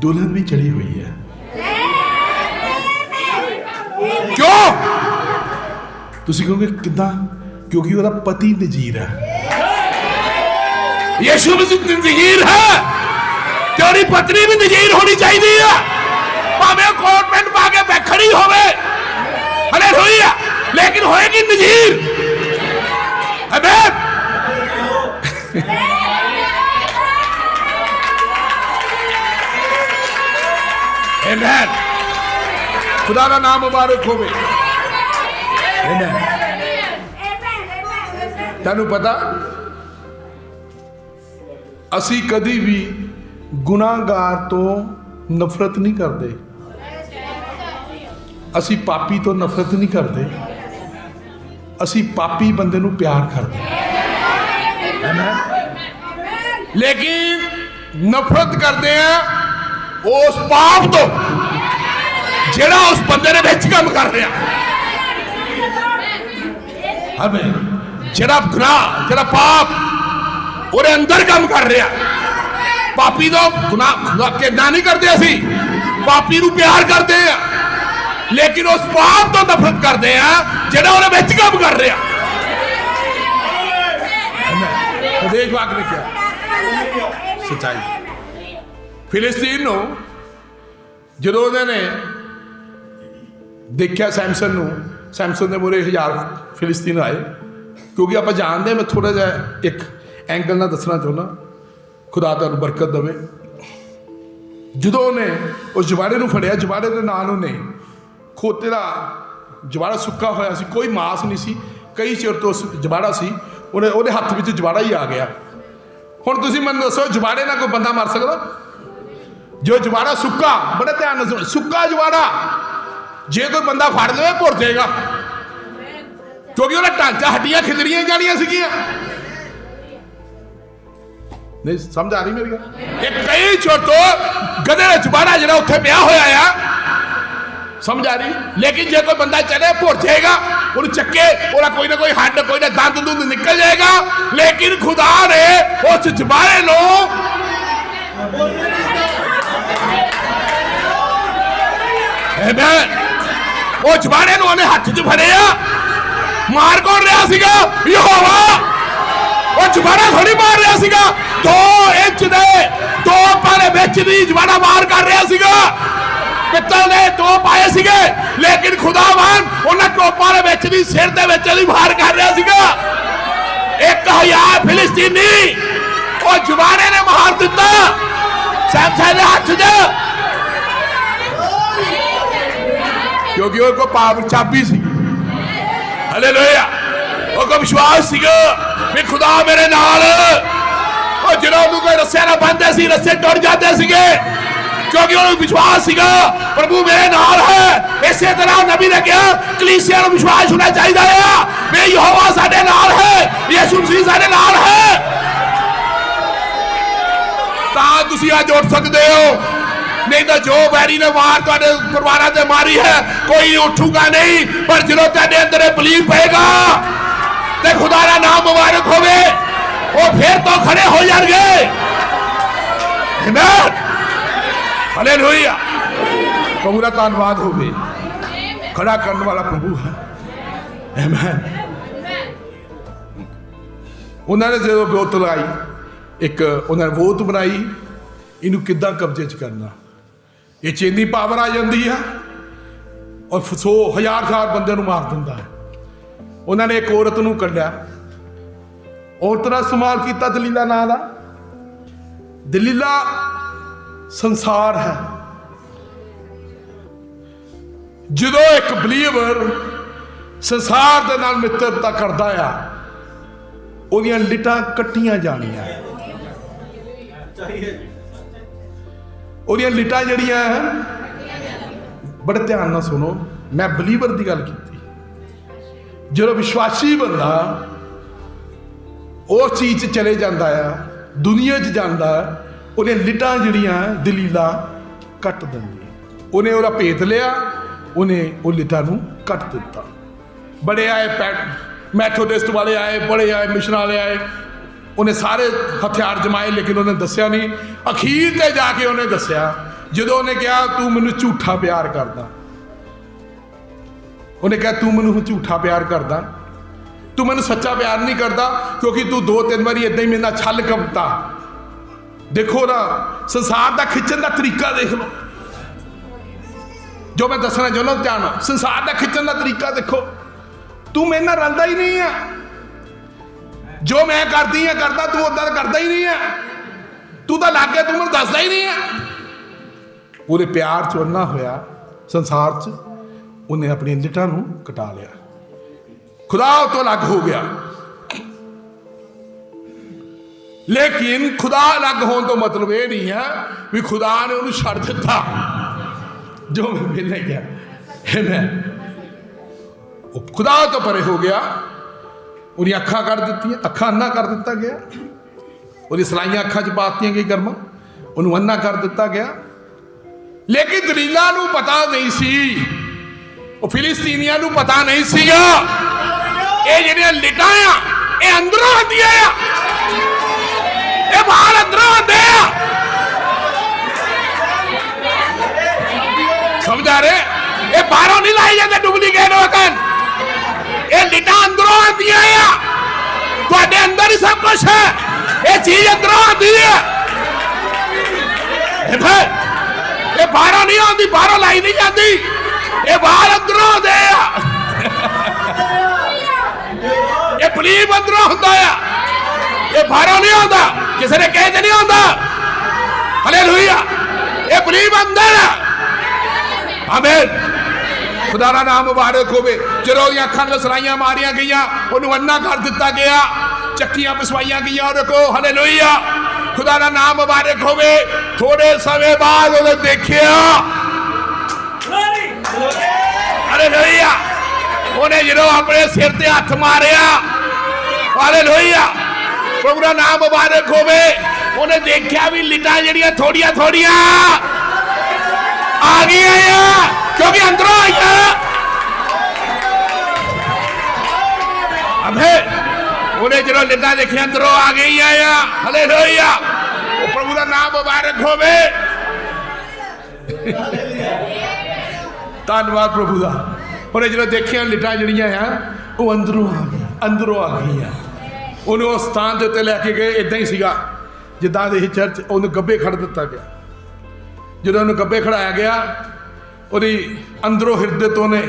दुल्हन भी चढ़ी हुई है। क्यों? तुसी कहोगे किदा? क्योंकि वो पति नज़ीर है। यीशु मसीह नज़ीर है, तेरी पत्नी भी नज़ीर होनी चाहिए, भावें कोट पैंट पा के बैठनी होवे, हालेलुया, लेकिन होएगी नज़ीर। आमीन। आमीन। खुदा का नाम मुबारक होवे। तेनू पता असी कदी भी गुनाहगार तो नफरत नहीं करते, असी पापी तो नफरत नहीं करते, असी पापी बंदे नू प्यार करते, लेकिन नफरत करते हैं उस पाप तो जेड़ा उस बंदे ने विच काम कर रहा। हमें जेड़ा गुनाह, जेड़ा पाप उहदे अंदर काम कर रहा, पापी तो गुनाह के ना नहीं करते, असी पापी नू प्यार करते हैं, लेकिन उस पाप तो नफरत करते हैं जेड़ा उहदे विच काम कर रहा। देशवाक ने क्या सच्चाई। फिलिस्तीन नो जो उन्होंने देखा सैमसन नू, सैमसन के मूहरे 1000 फिलिस्तीन आए, क्योंकि आप जानते, मैं थोड़ा जा एक एंगल ना दसना चाहना, खुदा तुहानू बरकत देवे। जो उन्हें उस जवाड़े को फड़िया, जवाड़े के नाल उन्हें खोते का जवाड़ा सुक्का होया सी, कोई मांस नहीं सी, कई चिर तो उस जवाड़ा सी, उन्हें उहदे हत्थ विच जवाड़ा ही आ गया। हुण तुसीं मैनूं दसो जवाड़े नाल कोई बंदा मर सकदा? जो जवाड़ा सुक्का, बड़े ध्यान नाल सुनो, सुक्का जवाड़ा जे कोई बंदा फड़ ले भुर जाएगा, क्योंकि उहदा ढांचा हड्डियां खिदरियां जानियां सीगियां। नहीं समझ आ रही मेरी गल? एक कई चिर तो गधे का जवाड़ा जिहड़ा उत्थे पिया होया आ, समझ आ रही। लेकिन जो कोई बंदा चले भुर जाएगा, उन्हें चक्के और कोई ना कोई हड्ड कोई ना दंद दुंद निकल जाएगा, लेकिन खुदा ने उस जबारे नो वो जबारे नो उन्हें हाथ च फड़िया, मार कौन रहा सीगा? यहोवा। वो जबारा थोड़ी मार रहा सीगा, 2 इंच दे 2 पारे बिच दी जबारा मार कर रहा सीगा। पित्तल ने 2 पाए सीगे, लेकिन खुदावन उन्हें टोपा दे विच दी सिर दे विच दी वार कर रहा सीगा। 1000 फिलिस्तीनी वो जबारे ने मार दिता सैमसन दे हाथ च, क्योंकि उनको पावर चाबी सी। हालेलुया। उनको विश्वास सीगा भी खुदा मेरे नाल। और जिन्होंने कोई रस्से ना बंदे सी, रस्से टुट जाते सीगे, क्योंकि उन्हें विश्वास सीगा प्रभु मेरे नाल है। इसी तरह नबी ने कहा कलीसिया को विश्वास होना चाहिए है वे यहोवा साडे नाल है, यीशु मसीह साडे नाल है। तां तुसी आज उठ सकते हो, नहीं तो जो बैरी ने मार तुहाडे परिवारां ते मारी है कोई उठूगा नहीं। पर जो तुहाडे अंदर बलीव पेगा ते खुदा दा नाम मुबारक होवे, वो फिर तो खड़े हो जाएंगे। आमीन। हालेलुया। प्रभु का धन्यवाद होवे, खड़ा करने वाला प्रभु है। आमीन। उन्होंने जो बोतल आई एक उन्होंने वोत बनाई, इनू किद्दां कब्जे च करना, ये चेनी पावर आ जाती है और 100,000 बंदे नूं मार दिंदा है। उन्होंने एक औरत नूं कढ़िया, औरत का इस्तेमाल किया दलीला नां दा। दलीला संसार है। जो एक बलीवर संसार दे नाल मित्रता करता है, उहदियां लिटां कट्टियां जानियां, उहदियां लिटां जड़ियां बड़े ध्यान नाल सुनो। मैं बलीवर की गल की। जो विश्वासी बंदा उस चीज चले जाता है, दुनिया च जाता है, उन्हें लिटां जड़ियां दलीला कट देंदी। उन्हें उहदा भेत लिया, उन्हें वो लिटां नूं कट दिता। बड़े आए मैथोडिस्ट वाले आए, बड़े आए मिशन वाले आए, उन्हें सारे हथियार जमाए, लेकिन उन्हें दसिया नहीं। अखीर ते जाके उन्हें दसिया, जो उन्हें कहा तू मैनू झूठा प्यार करदा, उन्हें कहा तू मैनू झूठा प्यार करदा, तू मैनू सच्चा प्यार नहीं करता, क्योंकि तू 2-3 बारी इदा ही मेरे नाल छल कपता। देखो ना संसार का खिंचन का तरीका देख लो, जो मैं दसना चाहना ध्यान, संसार का खिंचन का तरीका देखो। तू मेरे नाल रलदा ही नहीं है, जो मैं करती है करता, तू उदा करता ही नहीं है, तू तो लग गया, तू मैं दसदा ही नहीं है। पूरे प्यार च ना होया संसार च, उन्हें अपनी लिटां नूं कटा लिया, खुदा तो अलग हो गया। लेकिन खुदा अलग होने तो मतलब ये नहीं है भी खुदा ने उन्हें छड़ दिता, जो मिलने गया है खुदा तो परे हो गया। उन्हें अखा कर दी, अखा अन्ना कर दिता गया, उन्हें सलाइयां अखा च पातियां गई गर्म, उन्हें अन्ना कर दिता गया। लेकिन दलीला नूं पता नहीं सी, फिलिस्तीनियां नूं पता नहीं सीगा ये ਜਿਹੜੀਆਂ ਲਿਟਾਂ ਆ ਇਹ ਅੰਦਰੋਂ ਆਉਂਦੀਆਂ ਆ, ਇਹ ਬਾਹਰ ਅੰਦਰੋਂ ਆਉਂਦੇ ਆ। ਸਮਝ ਆ ਰਹੇ? ਇਹ ਬਾਹਰੋਂ ਨਹੀਂ ਲਾਈ ਜਾਂਦੇ ਡੁਪਲੀਕੇਟ ਵਕਨ, ਇਹ ਲਿਟਾਂ ਅੰਦਰੋਂ ਆਉਂਦੀਆਂ ਆ। ਤੁਹਾਡੇ ਅੰਦਰ ਹੀ ਸਭ ਕੁਝ ਹੈ, ਇਹ ਚੀਜ਼ ਅੰਦਰੋਂ ਆਉਂਦੀ ਹੈ। ਇਹ ਬਾਹਰੋਂ ਨਹੀਂ ਆਉਂਦੀ, ਬਾਹਰੋਂ ਲਾਈ ਨਹੀਂ ਜਾਂਦੀ, ਇਹ ਬਾਹਰ ਅੰਦਰੋਂ ਆਉਂਦੇ ਆ। ये बलीव अंदरों होता है, ये बाहरों नहीं होता, किसी ने कहते नहीं होता। हालेलुया। ये बलीव अंदर है। आमीन। खुदा का नाम मुबारक होवे। जो अखां में सलाइयां मारिया गई, उन्होंने अन्ना कर दिता गया, चक्कियां पिसवाइया गई। देखो हालेलुया, खुदा का नाम मुबारक होवे। थोड़े समय बाद उन्हें देखिया, हालेलुया, उन्हें जो अपने सिर ते हथ मारिया, हालेलुया, प्रभु का नाम मुबारक होवे। उन्हें देखा भी लिटां जड़ियां थोड़ियां थोड़ियां आ गई, क्योंकि अंदरों आई है। अबे उन्हें जो लिटा देखे अंदरों आ गई है। हालेलुया, प्रभु का नाम मुबारक होवे। धन्यवाद प्रभु का। उन्हें जो देखिया लिटा जड़ियां आ वो अंदरों आ गई है। उन्हें उस स्थान के उत्ते लैके गए, इदा ही सीगा जिदा दे चर्च, उन्हें गब्बे खड़ दिता गया। जो उन्हें गब्बे खड़ाया गया, उहदी अंदरों हिरदे तो ने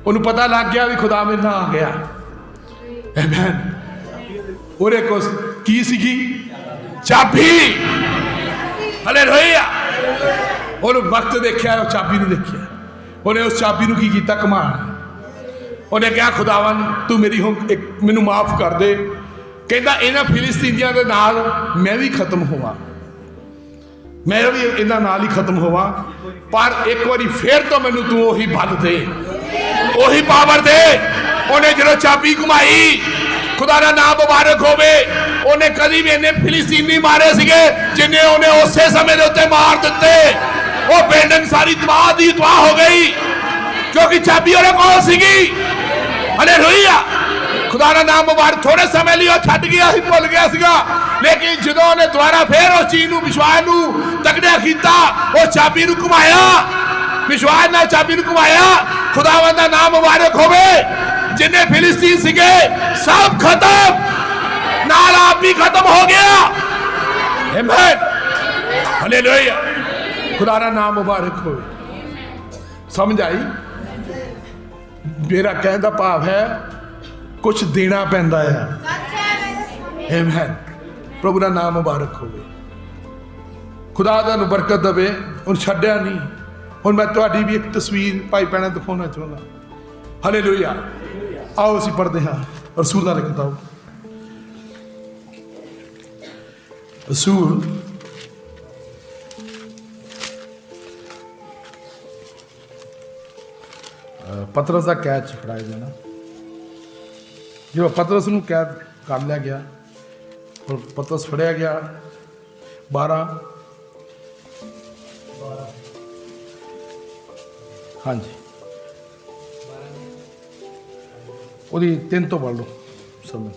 उन्हें पता लग गया भी खुदा मेरे नाल आ गया। आमीन। उहदे कोल की सीगी? चाबी। हालेलुया। उन्हें वक्त देखा, चाबी नहीं देखा। उन्हें उस चाबी नूं की कीता? घुमाया। उन्हें कहा खुदावन तू मेरी हुण एक मैनू माफ कर दे। कहता इन्हां फिलिस्तीनियां दे नाल मैं भी खत्म होवां, मैं भी इन्हां नाल ही खत्म होवां, पर एक बारी फिर तो मैनू तू उही बल दे, उही पावर दे। उन्हें जो चाबी घुमाई, खुदा का नाम मुबारक होवे, उन्हें कभी भी इन्ने फिलिस्तीनी मारे सीगे जिन्हें उन्हें उस समय के उत्ते मार दिते। वो बिल्डिंग सारी तबाह हो गई क्योंकि चाबी उन्हें कौन सीगी। हालेलुया, खुदा का नाम मुबारक। थोड़े समय लिए छड्ड गया, भुल गया सीगा, लेकिन जो उन्हें दोबारा फिर उस चीज नूं विश्वास नूं तगड़ा किया, उस चाबी नूं घुमाया, विश्वास नाल चाबी नूं घुमाया। खुदावंद दा नाम मुबारक होवे। जिन्ने फिलिस्तीन सीगे सब खत्म, नाल आप भी खत्म हो गया। आमीन। हालेलुया, खुदा का नाम मुबारक होवे। समझ आई? मेरा कहने का भाव है कुछ देना पैंदा है। आमीन। प्रभु का नाम मुबारक होवे। खुदा तुहानूं बरकत देवे। हुण छड्डिया नहीं। हुण मैं तुहाडी भी एक तस्वीर भाई भैणां दिखाना चाहुंदा। हालेलुया। आओ असीं पढ़दे हां रसूलां दी किताब। रसूल पतरस का कैद फड़ाया जाना। जो पतरस नूं कैद कर लिया गया और पतरस फड़िया गया 12 हाँ जी ਉਹਦੀ 3 ਤੋਂ ਪੜ੍ਹ ਲਓ ਸਮਝ।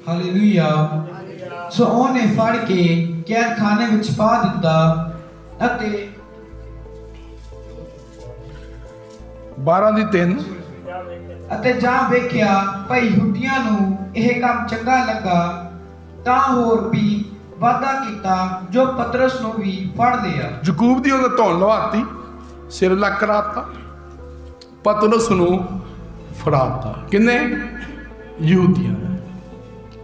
ਹਾਲੇਲੂਇਆ। ਸੋ ਉਹਨੇ ਫੜ ਕੇ ਕੈਦਖਾਨੇ ਵਿੱਚ ਪਾ ਦਿੱਤਾ ਅਤੇ 12 ਦੀ 3 ਅਤੇ ਜਾਂ ਵੇਖਿਆ ਭਾਈ ਯਹੂਦੀਆਂ ਨੂੰ ਇਹ ਕੰਮ ਚੰਗਾ ਲੱਗਾ ਤਾਂ ਹੋਰ ਵੀ ਵਾਅਦਾ ਕੀਤਾ ਜੋ ਪਤਰਸ ਨੂੰ ਵੀ ਫੜ ਲਿਆ। ਯਕੂਬ ਦੀ ਉਹਨੇ ਧੌਣ ਲਵਾਤੀ, ਸਿਰ ਲੱਕ ਕਰਾਤਾ, ਪਤਰਸ ਨੂੰ ਫੜਾਤਾ। ਕਿੰਨੇ? ਯਹੂਦੀਆਂ ਨੇ।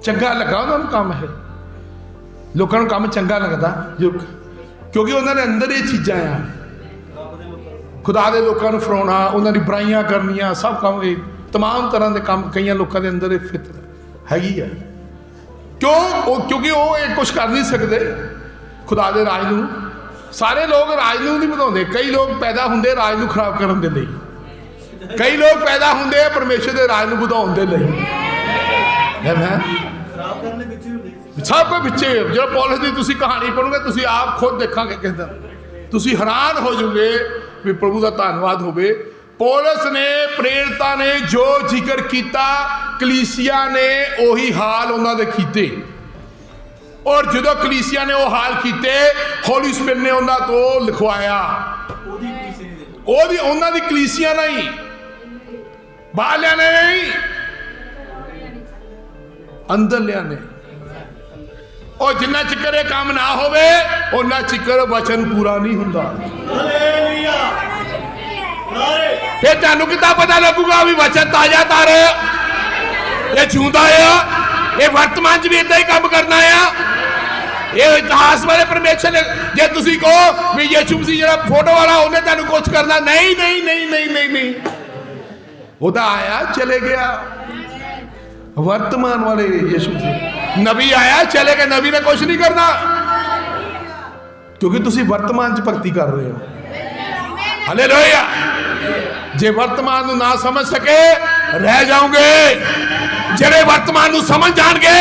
ਚੰਗਾ ਲੱਗਾ ਉਹਨਾਂ ਨੂੰ ਕੰਮ। ਹੈ ਲੋਕਾਂ ਨੂੰ ਕੰਮ ਚੰਗਾ ਲੱਗਦਾ ਕਿਉਂਕਿ ਉਹਨਾਂ ਦੇ ਅੰਦਰ ਇਹ ਚੀਜ਼ਾਂ ਆ। खुदा दे लोगों को फराना, उन्होंने बुराइयां करनिया, सब काम, तमाम तरह के काम कई लोगों के अंदर फितर हैगी है। क्योंकि वो ये कुछ कर नहीं सकते खुदा दे राज नूं। सारे लोग राज नूं नहीं बनाते। कई लोग पैदा होंगे राज नूं खराब करने के लिए, कई लोग पैदा होंगे परमेश्वर के राज नूं बढ़ाउण दे लई। सब कुछ पिछे जो पौलुस की तुसीं कहानी पढ़ोगे, तुसीं आप खुद देखोगे किस दिन, तुसीं हैरान हो जाओगे भी प्रभु का धन्यवाद होवे। पौलुस ने, प्रेरितां ने जो जिक्र किया, कलीसिया ने उही हाल उन्होंने कीते। और जो कलीसिया ने वो हाल किए, होली स्पिरिट ने उन्होंने तो लिखवाया। उन्होंने कलीसिया नहीं, बाहर ने नहीं, अंदर लिया ने। और जिन्ना चिकर ये काम ना होवे उन्ना चिकर वचन पूरा नहीं हुंदा। फिर तुहानू कितना पता लगूगा भी वचन ताजा तार ये जिंदा है, ये वर्तमान च भी इदा ही काम करना है। ये इतिहास वाले परमेश्वर ने जे तुसी कहो भी यीशु मसीह जिहड़ा फोटो वाला उन्हें तुहानू कुछ करना, नहीं नहीं नहीं नहीं नहीं नहीं, उदा आया चले गया। वर्तमान वाले यीशु मसीह नबी आया चले गए, नबी ने कुछ नहीं करना क्योंकि तुसी वर्तमान च भक्ति कर रहे हो। हालेलुया। जे वर्तमान ना समझ सके रह जाओगे, जेड़े वर्तमान समझ जाएंगे।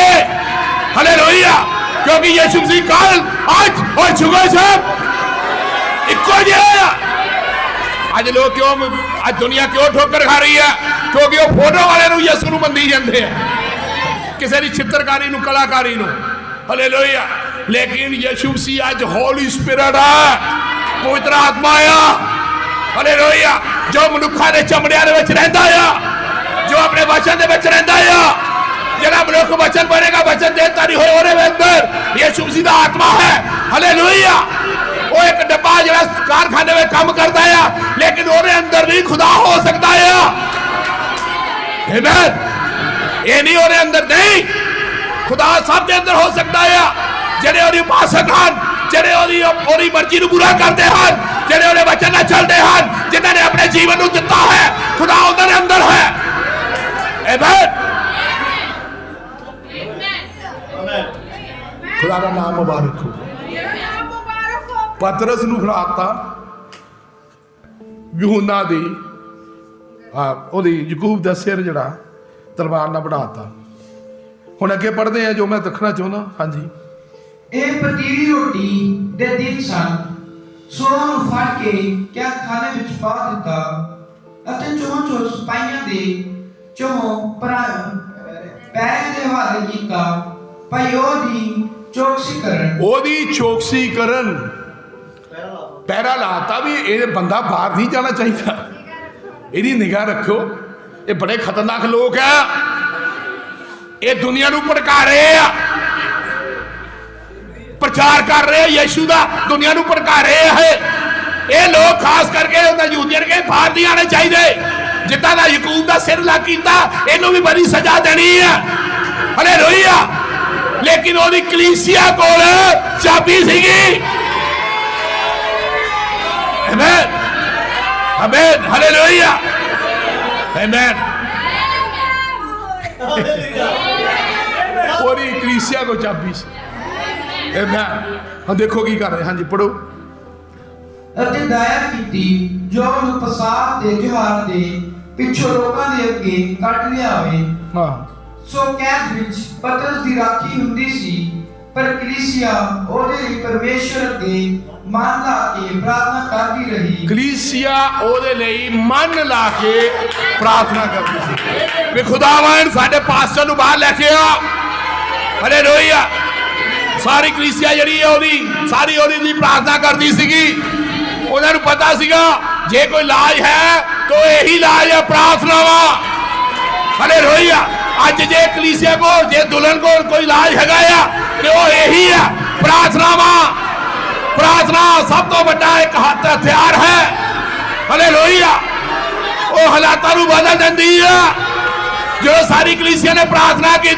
हालेलुया। क्योंकि यीशु मसीह कल आज और जुगे सब कुछ अज लोग क्यों अज दुनिया क्यों ठोकर खा रही है क्योंकि वो फोटो वाले यसू नूं मंदी जाते हैं किसी की चित्रकारी नूं कलाकारी नूं हालेलुया लेकिन यीशु मसीह अज होली स्पिरिट है पवित्र आत्मा आ हालेलुया जो मनुखा के चमड़िया दे विच रहिंदा आ जो अपने वचन दे विच रहिंदा आ जिहड़ा मनुख वचन बनेगा वचन देता नहीं होए ओहदे अंदर यीशु मसीह दा आत्मा है हालेलुया वो एक डब्बा जिहड़ा कारखाने में काम करता है लेकिन ओहदे अंदर नहीं खुदा हो सकता है आमीन ये नहीं ओहदे अंदर नहीं खुदा सब दे अंदर हो सकता है जिहड़े ओहदी उपासक हन जिहड़े ओहदी मर्जी नूं पूरा करते हन जिहड़े ओहदे वचन नाल चलते हन जिन्हां ने अपने जीवन नूं दित्ता है खुदा उन्हां दे अंदर है आमीन खुदा का नाम मुबारक हो पतरस नूं खड़ाता यूहन्ना दी ओहदी याकूब दा सिर जिहड़ा तलवार नाल बढ़ाता हुण अगे पढ़दे हैं जो मैं दखना चाहुंदा हाँ जी ਇਹ ਪਤੀਲੀ ਰੋਟੀ ਦੇ ਦਿਨ ਸਨ ਸੋ ਉਹਨੂੰ ਫੜ ਕੇ ਕਿਆ ਖਾਨੇ ਵਿੱਚ ਪਾ ਦਿੱਤਾ ਅਤੇ ਚੋਂ ਸਿਪਾਹੀਆਂ ਦੇ ਪੈਰਾਂ ਦੇ ਹਵਾਲੇ ਕੀਤਾ ਭਈ ਉਹਦੀ चौकसी करन पैरा लाता भी ये बंदा बाहर नहीं जाना चाहिए इहदी निगाह रखो ये बड़े खतरनाक लोग है ये दुनिया नूं भड़का रहे हैं प्रचार कर रहे हैं यीशु दा दुनिया नूं भड़का रहे हैं ये लोग खास करके यूनियन के बाहर नहीं आने चाहिए जिद्दां दा याकूब दा सिर लग कीता इहनूं भी बड़ी सजा देनी है हालेलुया लेकिन ओदी कलीसिया कोल चाबी सीगी आमीन आमीन हालेलुया आमीन ओदी कलीसिया को चाबी सी आमीन हम देखो की कर रहे हाँ जी पढ़ो ਅਤੇ ਦਾਇਆ ਕੀਤੀ ਜੋ ਉਹਨੂੰ ਪਸਾਹ ਦੇ ਜਹਾਰ ਦੇ ਪਿੱਛੋਂ ਲੋਕਾਂ ਦੇ ਅੱਗੇ ਕੱਢ ਲਿਆਵੇ ਹਾਂ ਸੋ ਕੈਦ ਵਿੱਚ ਪਤਰਸ ਦੀ ਰਾਖੀ ਹੁੰਦੀ ਸੀ ਪਰ ਕਲੀਸਿਆ ਉਹਦੇ ਲਈ ਪਰਮੇਸ਼ਰ ਅੱਗੇ ਮਨ ਲਾ ਕੇ ਪ੍ਰਾਰਥਨਾ ਕਰਦੀ ਰਹੀ ਕਲੀਸਿਆ ਉਹਦੇ ਲਈ ਮਨ ਲਾ ਕੇ ਪ੍ਰਾਰਥਨਾ ਕਰਦੀ ਸੀ ਵੀ ਖੁਦਾਵੰਦ ਸਾਡੇ ਪਾਸਟਰ ਨੂੰ ਬਾਹਰ ਲੈ ਕੇ ਆ ਹਾਲੇਲੂਇਆ ਸਾਰੀ ਕਲੀਸਿਆ ਜਿਹੜੀ ਹੈ ਉਹਦੀ ਸਾਰੀ ਉਹਦੀ ਦੀ ਪ੍ਰਾਰਥਨਾ ਕਰਦੀ ਸੀਗੀ ਉਹਨਾਂ ਨੂੰ ਪਤਾ ਸੀਗਾ ਜੇ ਕੋਈ ਇਲਾਜ ਹੈ ਤਾਂ ਇਹੀ ਇਲਾਜ ਹੈ ਪ੍ਰਾਰਥਨਾਵਾ ਹਾਲੇਲੂਇਆ ਅੱਜ ਜੇ ਕਲੀਸਿਆ को जे दुल्हन को कोई इलाज हैगा आ ते वो यही है प्रार्थनावा प्रार्थना सब तो बड़ा एक हथियार है हालेलुया वो हालातां नूं बदल दिंदी है जो सारी कलीसिया ने प्रार्थना की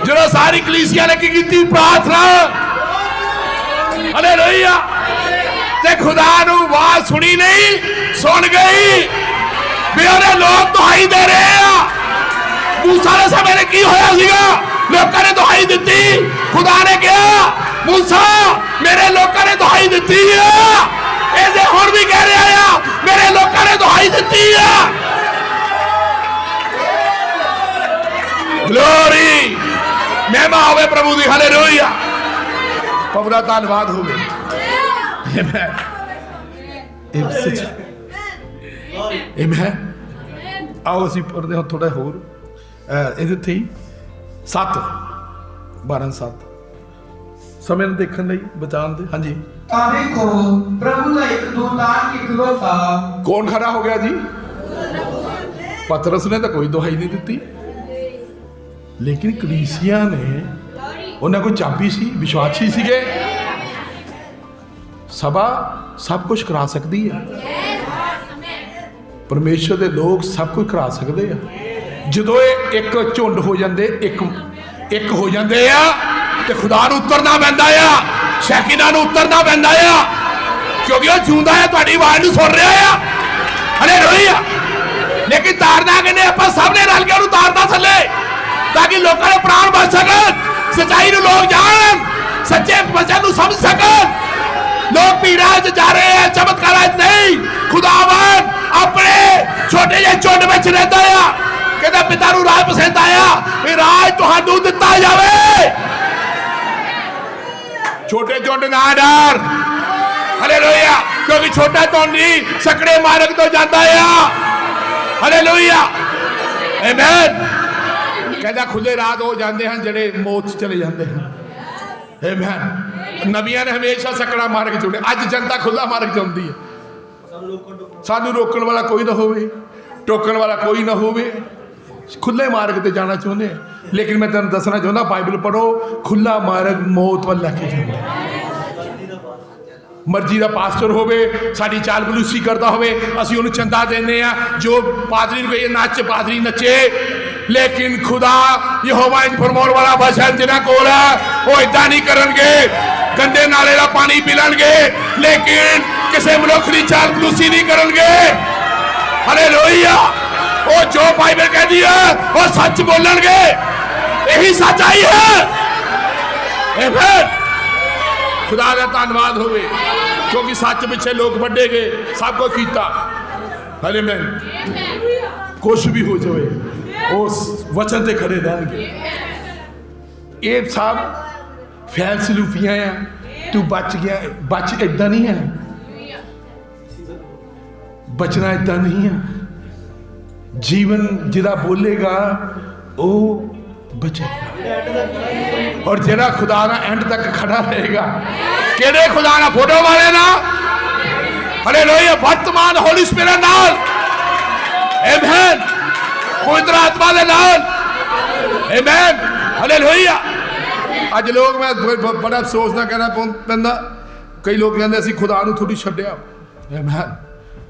जो सारी कलीसिया ने की प्रार्थना हालेलुया ते खुदा नूं आवाज सुनी नहीं सुन गई भी ਉਹਦੇ ਲੋਕ ਦੁਹਾਈ ਦੇ ਰਹੇ ਆ मूसा ਦੇ ਸਮੇਂ ਨੇ ਕੀ ਹੋਇਆ ਸੀਗਾ ਲੋਕਾਂ ਨੇ ਦੁਹਾਈ ਦਿੱਤੀ ਖੁਦਾ ਨੇ ਕਿਹਾ मूसा ਮੇਰੇ ਲੋਕਾਂ ਨੇ ਦੁਹਾਈ ਦਿੱਤੀ ਆ ਇਹ ਜੇ ਹੁਣ ਵੀ ਕਹਿ ਰਿਹਾ ਆ ਮੇਰੇ ਲੋਕਾਂ ਨੇ ਦੁਹਾਈ ਦਿੱਤੀ ਆ ਗਲੋਰੀ ਮਹਿਮਾ ਹੋਵੇ ਪ੍ਰਭੂ ਦੀ ਹਾਲੇਲੂਇਆ ਪ੍ਰਭੂ ਦਾ ਧੰਨਵਾਦ ਹੋਵੇ Amen आओ ਅਸੀਂ ਪੜਦੇ ਹਾਂ ਥੋੜਾ ਹੋਰ ਇਹਦੇ ਤੇ 7 12:7 ਸਮੇਂ ਨੂੰ ਦੇਖਣ ਲਈ ਬਚਾਉਣ ਦੇ ਹਾਂਜੀ ਤਾਂ ਦੇਖੋ ਪ੍ਰਭੂ ਦਾ ਇੱਕ ਦੂਤਾਨ ਇਕਲੌਤਾ ਕੌਣ ਖੜਾ ਹੋ ਗਿਆ ਜੀ ਪਤਰਸ ਨੇ ਤਾਂ ਕੋਈ ਦੁਹਾਈ ਨਹੀਂ ਦਿੱਤੀ ਲੇਕਿਨ ਕਲੀਸਿਆ ਨੇ ਉਹਨਾਂ ਕੋਲ ਚਾਬੀ ਸੀ ਵਿਸ਼ਵਾਸੀ ਸੀਗੇ ਸਭਾ ਸਭ ਕੁਝ ਕਰਾ ਸਕਦੀ ਹੈ परमेश्वर के लोग सब कुछ करा सकते हैं जो एक झुंड हो जाते एक हो जाते तो खुदा नूं उतरना पैंदा आ शैकिना नूं उतरना पैंदा आ क्योंकि वह जिंदा है तुहाडी आवाज़ नूं सुन रहा है हालेलुया लेकिन तारना किने आपां सब ने रल के उहनूं तारना थल्ले ताकि लोगों के प्राण बच सकन सच्चाई नूं लोग जान सच्चे वचन नूं समझ सकन लोग पीड़ा जा रहे हैं चमत्कार नहीं खुदावन अपने छोटे जे झुंड में रहता है कहता पिता नूं राज पसंद आया राज तुहानूं दिता जावे छोटे झुंड ना डर, हालेलुया, क्योंकि छोटा झुंड ही सकड़े मार्ग तो जाता है, हालेलुया, आमीन। कहता खुले राह हो जाते हैं जेड़े मौत चले जाते हैं, आमीन। नबियां ने हमेशा सकड़ा मार्ग चुने, अज जनता खुला मार्ग चाहती है। सानू रोकण वाला कोई ना होवे, टोकण वाला कोई ना होवे, खुले मार्ग ते जाना चाहते हैं। लेकिन मैं तुहानू दसना चाहता, बाइबल पढ़ो, खुला मार्ग मौत वाल लैके जाता। मर्जी का पास्टर होवे, साडी चाल बलूसी करता होवे, असीं उहनूं चंदा देने आ, जो पादरी नूं कहिए नच, पादरी नचे। लेकिन खुदा यहोवा इंज फरमाउण वाला वचन जिन्हां कोल है वो इदां नहीं करनगे, गंदे नाले का पानी पी लैणगे, लेकिन किसी मनुख की चाल बलूसी नहीं करनगे, हालेलुया। वो जो बाइबल कहती है वो सच बोलणगे, यही सच्चाई है, आमीन। खुदा का धन्यवाद होवे, क्योंकि सच पिछे लोग बढ़े गए, सब कुछ किया, आमीन। कुछ भी हो जाए उस वचन से खड़े रहेंगे। ये सब फैलसलूफियां हैं, तू बच गया, बच इदा नहीं है, बचना इदा नहीं है। जीवन जिहड़ा बोलेगा वो बचेगा, और जिहड़ा खुदा ना एंड तक खड़ा रहेगा। किहड़े खुदा ना? फोटो वाले ना, हालेलुया, वर्तमान होली स्पिरिट नाल, आमीन, पवित्र आत्मा दे नाल, आमीन, हालेलुया। अज लोग, मैं बड़ा अफसोस ना कहना पैंदा, कई लोग कहते असीं खुदा नूं थोड़ी छड्डिया, आमीन,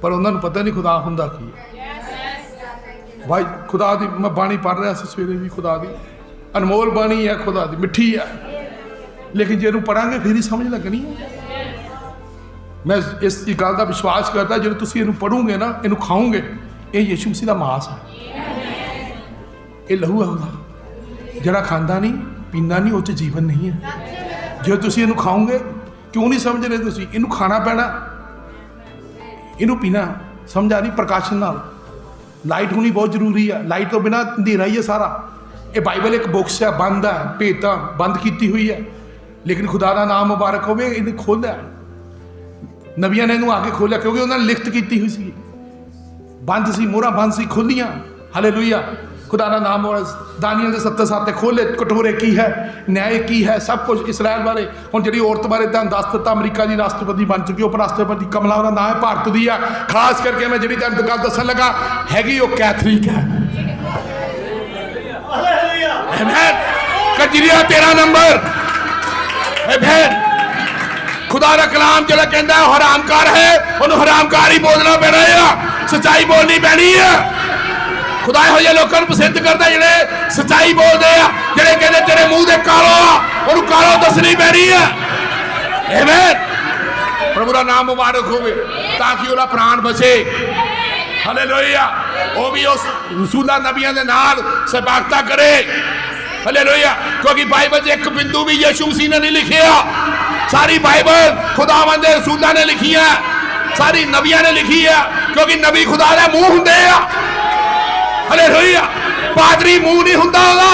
पर उन्हां नूं पता नहीं खुदा हुंदा की है। भाई खुदा दी मैं बाणी पढ़ रहा सी सवेरे भी, खुदा दी अनमोल बाणी है, खुदा दी मिठी है, लेकिन जे पढ़ांगे फिर ही समझ लगनी है। मैं इस गल का विश्वास करता, जो तुम इनू पढ़ोगे ना, इनू खाओगे, ये यीशु मसीह का मास है, ये लहू है उसका, जरा खाता नहीं पींदा नहीं, उस जीवन नहीं है। जो तुम इनू खाओगे, क्यों नहीं समझ रहे तुम, इनू खाना पैना, इनू पीना, समझ आ रही? प्रकाशन नाल, लाइट होनी बहुत जरूरी है, लाइट तो बिना अंधेरा ही है सारा। ये बाइबल एक बुक्स है, बंद है, भेतां बंद की हुई है, लेकिन खुदा का नाम मुबारक होवे, इन्हें खोलिया, नबिया ने इन्हू आके खोलिया, क्योंकि उन्होंने लिखत की हुई सी, बंद सी, मोहरां बंद सी, खोलियां, हालेलुया, खुदा का नाम। दानियल के 7 खोले, कटोरे की है, न्याय की है, सब कुछ इसराइल बारे। हुण जिहड़ी औरत बारे तुहानूं दस दित्ता, अमरीका की राष्ट्रपति बन चुकी, उप राष्ट्रपति कमला उहदा नाम है, भारत दी है। खास करके मैं जिहड़ी तुहानूं गल दस्सण लगा हैगी, वो कैथलिक है, आमीन। कजरिया 13 नंबर, आमीन। खुदा का कलाम जो कहता है हरामकार है, उन्होंने हरामकार ही बोलना पैना है, सच्चाई बोलनी पैनी है। खुदा ये लोगों को पसंद करता जिहड़े सच्चाई बोलते हैं, जिहड़े कहते तेरे मुंह दे कालो आ, उन्होंने कालो दसनी पैनी है, आमीन। प्रभु का नाम मुबारक होवे, ताकि उसका प्राण बचे, हालेलुया। वो भी उस रसूलां नबियां दे नाल सहभागिता करे, हालेलुया, क्योंकि बाइबल च एक बिंदु भी यीशु मसीह ने नहीं लिखिया। सारी बाइबल खुदावंद दे रसूलां ने लिखी है, सारी नबियां ने लिखी है, क्योंकि नबी खुदा दे मुंह हुंदे आ, हालेलुया। पादरी मुंह नहीं हुंदा ओहदा,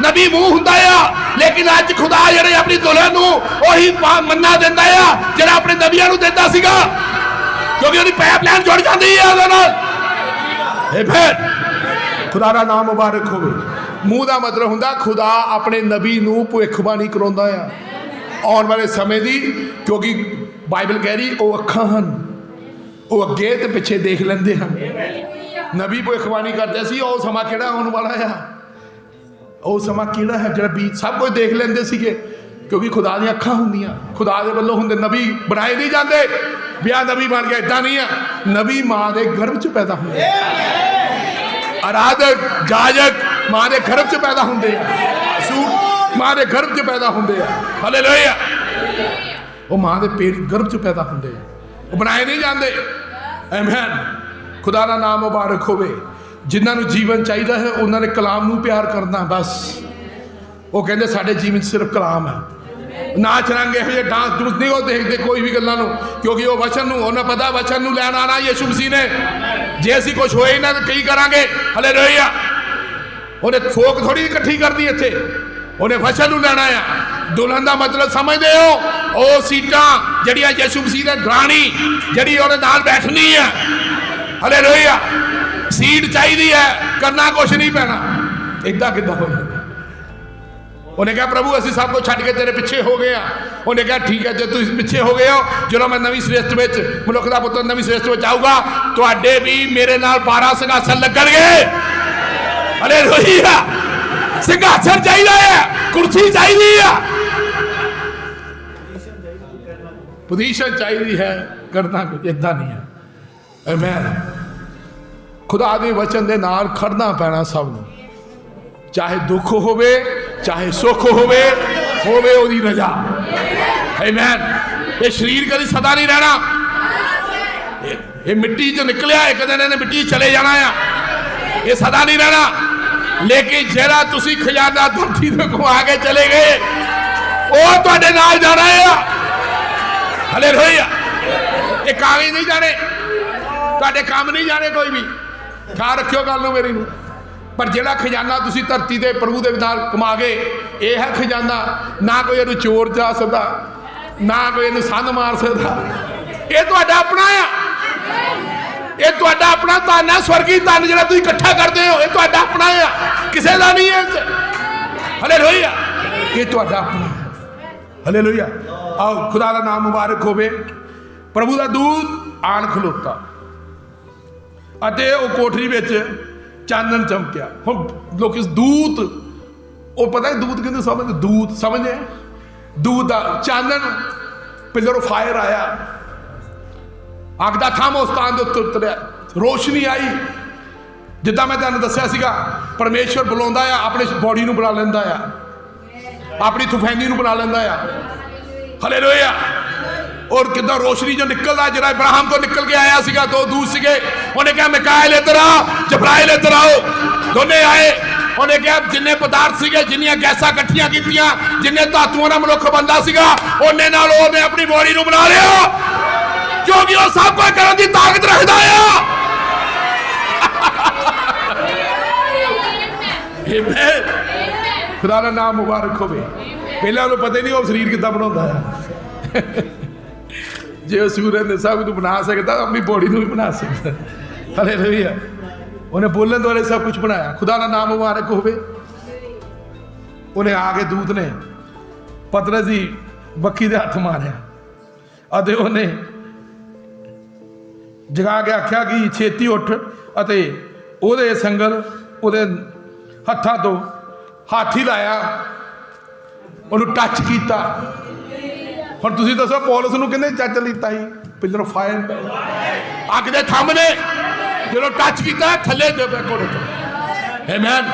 नबी मुंह हुंदा आ। लेकिन अज खुदा जिहड़े अपनी दुल्हन नूं ओही मन्ना दिंदा आ जिहड़ा अपने नबियां नूं दिंदा सीगा, क्योंकि उहदी पाइपलाइन जुड़ जांदी है ओहदे नाल, आमीन। खुदा दा नाम मुबारक होवे। मुंह का मतलब हुंदा खुदा अपने नबी नूं भविष्यवाणी कराउंदा आ आने वाले समय दी, क्योंकि बाइबल कह रही वो अखां हन, वो अगे ते पिछे देख लेंदे हन। नबी भविष्यवाणी करते सी, वो समा किहड़ा आने वाला है, वो समा किहड़ा है जिहड़ा बीत सब कुछ देख लेंदे सीगे, क्योंकि खुदा दी अखां हुंदियां, खुदा दे वल्लों हुंदे। नबी बनाए नहीं जाते, ब्याह नबी बन गया, इदां नहीं है। नबी मां दे गर्भ च पैदा हुंदे, आराधक जाजक मां दे गर्भ च पैदा हुंदे, सूट मां दे गर्भ च पैदा हुंदे, हालेलुया। वो मां दे पेट गर्भ च पैदा हुंदे, वो बनाए नहीं जाते, आमीन। खुदा का नाम मुबारक होवे। जिन्होंने जीवन चाहिए है उन्होंने कलाम नूं प्यार करना, बस। वो कहते साडे जीवन सिर्फ कलाम है, नाच रंग ये डांस डूंस नहीं वो देखते कोई भी गल्लां नूं, क्योंकि वो वचन नूं उन्हें पता वचन नूं लैण आना यीशु मसीह ने। जे असीं कुछ होए ना तो की करांगे, हालेलुया। उन्हें फोक थोड़ी इकट्ठी करनी इत्थे, उन्हें वचन नूं लैणा आ। दुल्हन का मतलब समझते हो? वो सीटां जड़ियां यीशु मसीह ने दरानी जड़ी ਉਹਦੇ ਨਾਲ बैठनी है। हालेलुया। सीट चाहिए है, करना कुछ नहीं पैना। इदा कि हो जाता? उन्हें कहा प्रभु असं सब कुछ छड्ड के तेरे पिछे हो गए। उन्हें कहा ठीक है, जो तुम पिछे हो गए हो, जो मैं नवीं सृष्टि में मनुख का पुत्र नवीं सृष्टि में आऊगा, तुहाडे भी मेरे नाल 12 सिंहासन लगणगे। हालेलुया। सिंहासन चाहिए है, कुर्सी चाहिए है, पोजीशन चाहिए है, करना कुछ इदा नहीं है। आमीन। खुदा दे वचन दे नाल खड़ना पैना सब नूं, चाहे दुख होवे चाहे सुख होवे ओदी रजा। आमीन। ये शरीर कभी सदा नहीं रहना, ये मिट्टी चो निकलिया, एक दिन इन्हें मिट्टी चले जाना है, ये सदा नहीं रहना। लेकिन जरा तुसी खजाना धरती ते घुमा के चले गए, वो तुहाडे नाल जाना है। हालेलुया। ये कागज नहीं जाने, तुहाडे काम नहीं जाने कोई भी। ख्याल रखियो गल नूं मेरी नूं। पर जिहड़ा खजाना तुसी धरती दे प्रभु दे नाल कमा गए, ये है खजाना। ना कोई इहनूं चोर जा सकदा, ना कोई इहनूं संध मार सकदा। ये तुहाडा अपना है, ये तुहाडा अपना धन है, स्वर्गी धन जिहड़ा तुसीं इकट्ठा करदे हो, ये तुहाडा अपना है, किसे दा नहीं है। हालेलुया। ये तुहाडा अपना है। हालेलुया। आओ खुदा दा नाम मुबारक होवे। प्रभु दा दूत आन खलोता अते वो कोठरी विच चानन चमकिया। हुण लोग इस दूत, वो पता है दूत कहते समझ, दूत समझे, दूत दा चानन, पिलर ऑफ फायर आया, अग दा थंम उस स्थान दे उत्ते उतरिया, रोशनी आई। जिद्दां मैं तुहानूं दस्सिया सीगा, परमेश्वर बुलाउंदा आ, अपनी बॉडी नूं बुला लैंदा आ, अपनी तुफैनी नूं बना लैंदा आ। हालेलुया। और कितना रोशनी जो निकलदा, जिहड़ा इब्राहिम को निकल के आया सीगा, दो दूत सीगे, उन्हें कहा मिकाएल इधर आ, जबराइल इधर आओ। दोने आए, उन्हें कहा जिन्ने पदार्थ सीगे, जिन्नियां गैसां इकट्ठियां कीतियां, जिन्ने धातुआं दा मनुख बनदा सीगा, उन्ने नाल उन्हें अपनी बॉडी नूं बना लिया, क्योंकि वो सब कुछ करन दी ताकत रखदा आ। खुदा दा नाम मुबारक होवे। पहले उन्हें पता ही नहीं वो शरीर कितना बनाता है। जे सूरज ने सब कुछ बना सकता, अपनी बॉडी को भी बना सकता। हालेलुया। उन्हें बोलने द्वारा सब कुछ बनाया। खुदा का नाम मुबारक होवे। उन्हें आके दूत ने पतरस की बक्खी दे हथ मारिया अते उन्हें जगा के आख्या कि छेती उठ अते ओदे संगल ओदे हत्थां तो हाथ ही लाया, उन्होंने टच किया। हुण तुसीं दसो पौलुस नूं किहने टच लीता ही? पिलर ऑफ फायर, अग दे थंम ने जो टच किया थले दे घोड़े तो। आमीन।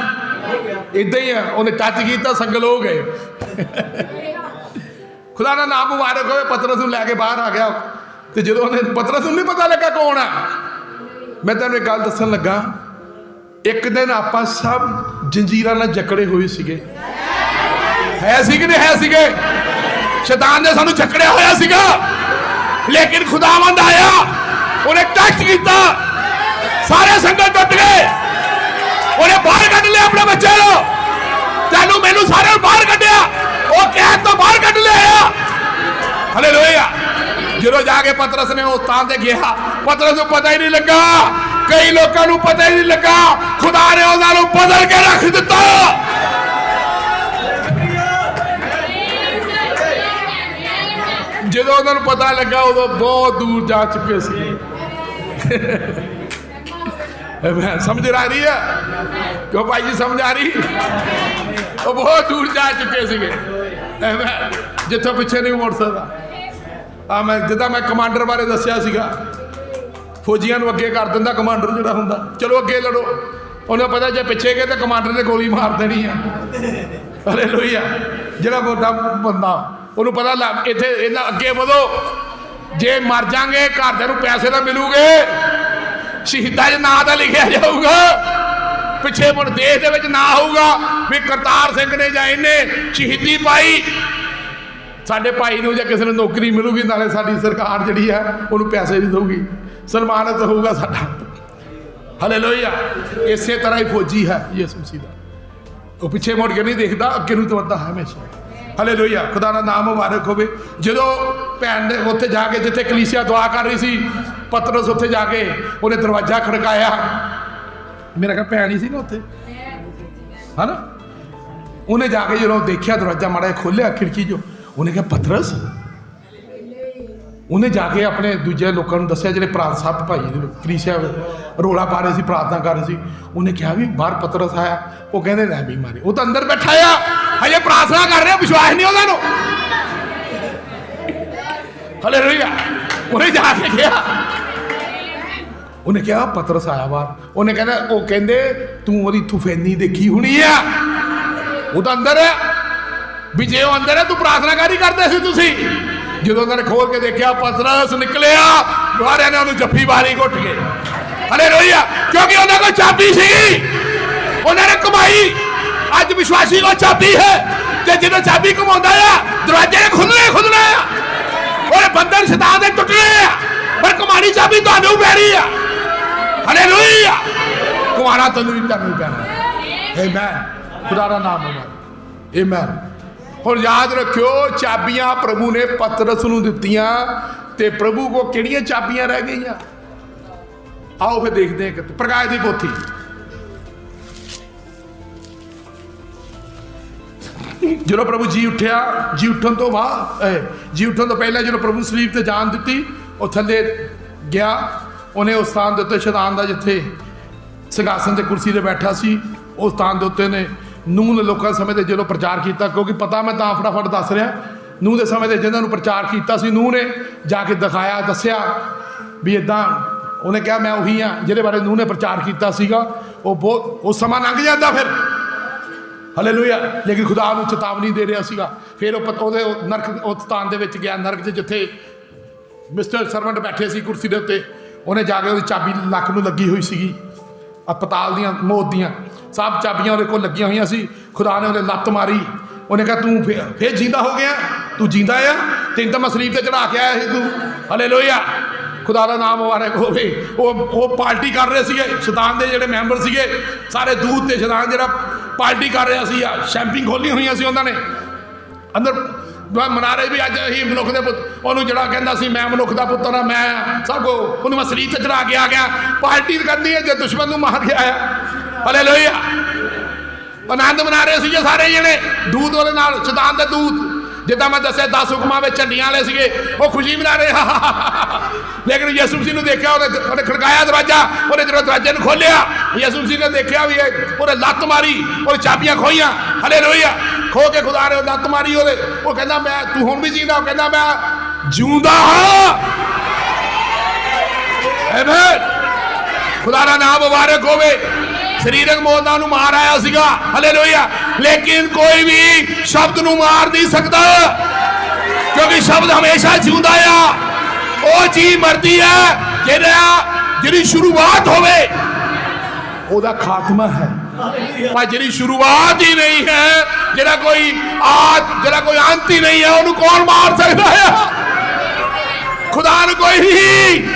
इदां ही है, उन्हें टच किया, संगल हो गए। खुदा का नाम मुबारक होवे। पतरस नूं लैके बाहर आ गया, तो जो उन्हें पतरस नूं नहीं पता लगा कौन है। मैं तुहानूं एक गल दस्सण लगा, एक दिन आपां सब जंजीरां नाल जकड़े हुए सीगे, है सीगे नहीं है सीगे, शैतान ने सानू जकड़िया होया सीगा, लेकिन खुदावंद आया, उन्हें टच किया, सारे संगल टुट गए, उन्हें बाहर कढ़ लिया अपने बच्चे को। तेनू मैनू सारे बाहर कढ़िया, वो कैद तो बाहर कढ़ लिया। हालेलुया। जो जाके पतरस ने उस स्थान से गया, पतरस को पता ही नहीं लगा, कई लोगों को पता ही नहीं लगा, खुदा ने उन्होंने बदल के रख दिता। जो उन्होंने पता लगा उदो बहुत दूर जा चुके थे। समझ आ रही है क्यों भाई जी? समझ आ रही? वो बहुत दूर जा चुके थे, जिथों पिछे नहीं मुड़ सकता। मैं जिदा मैं कमांडर बारे दसिया सीगा, फौजियां अगे कर दिंदा कमांडर जिहड़ा हुंदा, चलो अगे लड़ो। उन्हें पता जे पिछे गए तो कमांडर ने गोली मार देनी है। हालेलुया। जिहड़ा मोटा बंदा उन्होंने पता लग इत्थे इन्हां अगे वधो, जे मर जाएंगे घरदिआं नूं पैसे ना मिलूगे, शहीदां च नां तां लिखिया जाऊगा, पिछे मुड़ देश दे विच ना होऊगा भी करतार सिंह ने जां इन्हें शहीदी पाई। साडे भाई नूं जां किसी नूं नौकरी मिलूगी, नाले साडी सरकार जिहड़ी है उन्होंने पैसे भी दूगी, सन्मानित होगा साडा। हालेलुया। इसे तरह ही फौजी है यीशु मसीह दा, वो पिछे मुड़ के नहीं देखता, अगे नूं तो वधदा है हमेशा। ਹਾਲੇਲੂਇਆ, ਖੁਦਾ ਦਾ ਨਾਮ ਮੁਬਾਰਕ ਹੋਵੇ। ਜਦੋਂ ਭੈਣ ਨੇ ਉੱਥੇ ਜਾ ਕੇ ਜਿੱਥੇ ਕਲੀਸਿਆ ਦੁਆ ਕਰ ਰਹੀ ਸੀ, ਪਤਰਸ ਉੱਥੇ ਜਾ ਕੇ ਉਹਨੇ ਦਰਵਾਜ਼ਾ ਖੜਕਾਇਆ। ਮੇਰਾ ਕਿਹਾ ਭੈਣ ਹੀ ਸੀ ਨਾ ਉੱਥੇ, ਹੈ ਨਾ। ਉਹਨੇ ਜਾ ਕੇ ਜਦੋਂ ਦੇਖਿਆ ਦਰਵਾਜ਼ਾ ਮਾੜਾ ਜਿਹਾ ਖੋਲ੍ਹਿਆ ਖਿੜਕੀ 'ਚੋਂ, ਉਹਨੇ ਕਿਹਾ ਪਤਰਸ। ਉਹਨੇ ਜਾ ਕੇ ਆਪਣੇ ਦੂਜੇ ਲੋਕਾਂ ਨੂੰ ਦੱਸਿਆ, ਜਿਹੜੇ ਪ੍ਰਾਂਤ ਸਾਹਿਬ ਭਾਈ ਕਲੀਸਿਆ ਰੋਲਾ ਪਾ ਰਹੇ ਸੀ, ਪ੍ਰਾਰਥਨਾ ਕਰ ਰਹੇ ਸੀ। ਉਹਨੇ ਕਿਹਾ ਵੀ ਬਾਹਰ ਪਤਰਸ ਆਇਆ। ਉਹ ਕਹਿੰਦੇ ਰਹਿ ਵੀ ਮਾਰੇ, ਉਹ ਤਾਂ ਅੰਦਰ ਬੈਠਾ ਆ, ਹਜੇ ਪ੍ਰਾਰਥਨਾ ਕਰ ਰਿਹਾ, ਵਿਸ਼ਵਾਸ ਨਹੀਂ ਉਹਨਾਂ ਨੂੰ। ਹਾਲੇਲੂਇਆ। ਉਹਨੇ ਜਾ ਕੇ ਕਿਹਾ, ਉਹਨੇ ਕਿਹਾ ਪਤਰਸ ਆਇਆ ਬਾਹਰ। ਉਹਨੇ ਕਹਿੰਦਾ, ਉਹ ਕਹਿੰਦੇ ਤੂੰ ਉਹਦੀ ਥੁਫੈਨੀ ਦੇਖੀ ਹੋਣੀ ਆ, ਉਹ ਤਾਂ ਅੰਦਰ ਹੈ। ਵੀ ਜੇ ਉਹ ਅੰਦਰ ਹੈ, ਤੂੰ ਪ੍ਰਾਰਥਨਾ ਕਾਹਦੀ ਕਰਦੇ ਸੀ ਤੁਸੀਂ? ਜਦੋਂ ਉਹਨਾਂ ਨੇ ਖੋਲ ਕੇ ਦੇਖਿਆ ਪਤਰਸ ਨਿਕਲਿਆ, ਸਾਰਿਆਂ ਨੇ ਉਹਨੂੰ ਜੱਫੀ ਮਾਰੀ ਘੁੱਟ ਕੇ। ਹਾਲੇਲੂਇਆ। ਕਿਉਂਕਿ ਉਹਨਾਂ ਕੋਲ ਚਾਬੀ ਸੀ, ਉਹਨਾਂ ਨੇ ਕਮਾਈ। ਅੱਜ ਵਿਸ਼ਵਾਸੀ ਕੋਲ ਚਾਬੀ ਹੈ, ਤੇ ਜਦੋਂ ਚਾਬੀ ਕਮਾਉਂਦਾ ਆ, ਦਰਵਾਜ਼ੇ ਖੁੱਲਣੇ ਆ, ਉਹਦੇ ਬੰਧਨ ਸ਼ੈਤਾਨ ਦੇ ਟੁੱਟਣੇ ਆ, ਪਰ ਕਮਾਣੀ ਚਾਬੀ ਤੁਹਾਨੂੰ ਪੈਣੀ ਆ। ਹਾਲੇਲੂਇਆ। ਕੁਮਾਰਾ ਤੁਹਾਨੂੰ ਪੈਣਾ। ਆਮੇਨ। ਖੁਦਾ ਦਾ ਨਾਮ ਮੁਬਾਰਕ। ਆਮੇਨ। ਹੁਣ ਯਾਦ ਰੱਖਿਓ, ਚਾਬੀਆਂ ਪ੍ਰਭੂ ਨੇ ਪਤਰਸ ਨੂੰ ਦਿੱਤੀਆਂ, ਤੇ ਪ੍ਰਭੂ ਕੋ ਕਿਹੜੀਆਂ ਚਾਬੀਆਂ ਰਹਿ ਗਈਆਂ? ਆਓ ਫਿਰ ਦੇਖਦੇ ਹਾਂ। ਪ੍ਰਕਾਸ਼ ਦੀ ਪੋਥੀ ਜਦੋਂ ਪ੍ਰਭੂ ਜੀ ਉੱਠਿਆ, ਜੀ ਉੱਠਣ ਤੋਂ ਪਹਿਲਾਂ ਜਦੋਂ ਪ੍ਰਭੂ ਸਲੀਬ ਤੇ ਜਾਨ ਦਿੱਤੀ, ਉਹ ਥੱਲੇ ਗਿਆ। ਉਹਨੇ ਉਸ ਸਥਾਨ ਦੇ ਉੱਤੇ ਸ਼ੈਤਾਨ ਦਾ, ਜਿੱਥੇ ਸਿੰਘਾਸਨ ਤੇ ਕੁਰਸੀ ਤੇ ਬੈਠਾ ਸੀ, ਉਸ ਸਥਾਨ ਦੇ ਉੱਤੇ ਨੇ ਨੂਹ ਨੇ ਲੋਕਾਂ ਸਮੇਂ ਤੇ ਜਦੋਂ ਪ੍ਰਚਾਰ ਕੀਤਾ, ਕਿਉਂਕਿ ਪਤਾ ਮੈਂ ਤਾਂ ਫਟਾਫਟ ਦੱਸ ਰਿਹਾ, ਨੂਹ ਦੇ ਸਮੇਂ ਤੇ ਜਿਹਨਾਂ ਨੂੰ ਪ੍ਰਚਾਰ ਕੀਤਾ ਸੀ, ਨੂਹ ਨੇ ਜਾ ਕੇ ਦਿਖਾਇਆ, ਦੱਸਿਆ ਵੀ ਇੱਦਾਂ। ਉਹਨੇ ਕਿਹਾ ਮੈਂ ਉਹੀ ਹਾਂ ਜਿਹਦੇ ਬਾਰੇ ਨੂਹ ਨੇ ਪ੍ਰਚਾਰ ਕੀਤਾ ਸੀਗਾ। ਉਹ ਸਮਾਂ ਲੰਘ ਜਾਂਦਾ ਫਿਰ। ਹਾਲੇਲੂਇਆ। ਲੇਕਿਨ ਖੁਦਾ ਨੂੰ ਚੇਤਾਵਨੀ ਦੇ ਰਿਹਾ ਸੀਗਾ। ਫਿਰ ਉਹਦੇ ਨਰਕ, ਉਸ ਸਥਾਨ ਦੇ ਵਿੱਚ ਗਿਆ, ਨਰਕ 'ਚ, ਜਿੱਥੇ ਮਿਸਟਰ ਸਰਵੈਂਟ ਬੈਠੇ ਸੀ ਕੁਰਸੀ ਦੇ ਉੱਤੇ। ਉਹਨੇ ਜਾ ਕੇ ਉਹਦੀ ਚਾਬੀ ਲੱਕ ਨੂੰ ਲੱਗੀ ਹੋਈ ਸੀਗੀ, ਹਸਪਤਾਲ ਦੀਆਂ, ਮੌਤ ਦੀਆਂ ਸਭ ਚਾਬੀਆਂ ਉਹਦੇ ਕੋਲ ਲੱਗੀਆਂ ਹੋਈਆਂ ਸੀ। ਖੁਦਾ ਨੇ ਉਹਨੇ ਲੱਤ ਮਾਰੀ। ਉਹਨੇ ਕਿਹਾ ਤੂੰ ਫੇਰ ਜਿੰਦਾ ਹੋ ਗਿਆ, ਤੂੰ ਜਿੰਦਾ ਆ, ਤੈਨੂੰ ਤਾਂ ਮੈਂ ਸਲੀਬ ਤੇ ਚੜਾ ਕੇ ਆਇਆ ਸੀ ਤੂੰ। ਹਾਲੇਲੂਇਆ। ਖੁਦਾ ਦਾ ਨਾਮ ਮੁਬਾਰਕ ਹੋਵੇ। ਉਹ ਪਾਰਟੀ ਕਰ ਰਹੇ ਸੀਗੇ, ਸ਼ੈਤਾਨ ਦੇ ਜਿਹੜੇ ਮੈਂਬਰ ਸੀਗੇ ਸਾਰੇ, ਦੂਤ ਤੇ ਸ਼ੈਤਾਨ ਜਿਹੜਾ ਪਾਰਟੀ ਕਰ ਰਿਹਾ ਸੀ। ਸ਼ੈਂਪਿੰਗ ਖੋਲੀਆਂ ਹੋਈਆਂ ਸੀ ਉਹਨਾਂ ਨੇ, ਅੰਦਰ ਮਨਾ ਰਹੇ ਵੀ ਅੱਜ ਅਸੀਂ ਮਨੁੱਖ ਦੇ ਪੁੱਤ, ਉਹਨੂੰ ਜਿਹੜਾ ਕਹਿੰਦਾ ਸੀ ਮੈਂ ਮਨੁੱਖ ਦਾ ਪੁੱਤਰ ਹਾਂ, ਮੈਂ ਸਭ ਕੋ, ਉਹਨੂੰ ਮੈਂ ਸਲੀਬ ਤੇ ਚੜਾ ਕੇ ਆ ਗਿਆ। ਪਾਰਟੀ ਕਰਨੀ ਹੈ ਜੇ ਦੁਸ਼ਮਣ ਨੂੰ ਮਾਰ ਕੇ ਆਇਆ। ਹਾਲੇਲੂਇਆ। ਆਨੰਦ ਮਨਾ ਰਹੇ ਸੀਗੇ ਸਾਰੇ ਜਣੇ, ਦੂਤ ਉਹਦੇ ਨਾਲ, ਸ਼ੈਤਾਨ ਦੇ ਦੂਤ। ਜਿੱਦਾਂ ਮੈਂ ਦੱਸਿਆ 10 ਹੁਕਮਾਂ ਵਿੱਚ ਝੰਡੀਆਂ ਵਾਲੇ ਸੀਗੇ, ਉਹ ਖੁਸ਼ੀ ਮਨਾ ਰਹੇ। ਲੇਕਿਨ ਯਿਸੂ ਮਸੀਹ ਨੂੰ ਦੇਖਿਆ, ਉਹਨੇ ਖੜਕਾਇਆ ਦਰਵਾਜ਼ਾ। ਉਹਨੇ ਜਦੋਂ ਦਰਵਾਜ਼ੇ ਨੂੰ ਖੋਲ੍ਹਿਆ, ਯਿਸੂ ਮਸੀਹ ਨੇ ਦੇਖਿਆ ਵੀ ਉਹਨੇ ਲੱਤ ਮਾਰੀ, ਉਹਨੇ ਚਾਬੀਆਂ ਖੋਈਆਂ। ਹਾਲੇਲੂਇਆ। ਖੋ ਕੇ ਖੁਦਾ ਨੇ ਲੱਤ ਮਾਰੀ ਉਹਦੇ। ਉਹ ਕਹਿੰਦਾ ਮੈਂ, ਤੂੰ ਹੁਣ ਵੀ ਜੀਂਦਾ? ਉਹ ਕਹਿੰਦਾ ਮੈਂ ਜਿਉਂਦਾ ਹਾਂ। ਆਮੇਨ। ਖੁਦਾ ਦਾ ਨਾਮ ਮੁਬਾਰਕ ਹੋਵੇ। ਸਰੀਰਕ ਮੌਤ ਨਾਲ ਉਹਨੂੰ ਮਾਰ ਆਇਆ ਸੀਗਾ। ਹਾਲੇਲੂਇਆ। ਲੇਕਿਨ ਕੋਈ ਵੀ ਸ਼ਬਦ ਨੂੰ ਮਾਰ ਨਹੀਂ ਸਕਦਾ, ਕਿਉਂਕਿ ਸ਼ਬਦ ਹਮੇਸ਼ਾ ਜਿਉਂਦਾ ਆ। ਉਹ ਚੀਜ਼ ਮਰਦੀ ਹੈ ਜਿਹਦੀ ਸ਼ੁਰੂਆਤ ਹੋਵੇ, ਉਹਦਾ ਖਾਤਮਾ ਹੈ। ਪਰ ਜਿਹੜੀ ਸ਼ੁਰੂਆਤ ਹੀ ਨਹੀਂ ਹੈ, ਜਿਹੜਾ ਕੋਈ ਅੰਤ ਹੀ ਨਹੀਂ ਹੈ, ਉਹਨੂੰ ਕੌਣ ਮਾਰ ਸਕਦਾ ਹੈ? ਖੁਦਾ ਨੂੰ ਕੋਈ ਨਹੀਂ।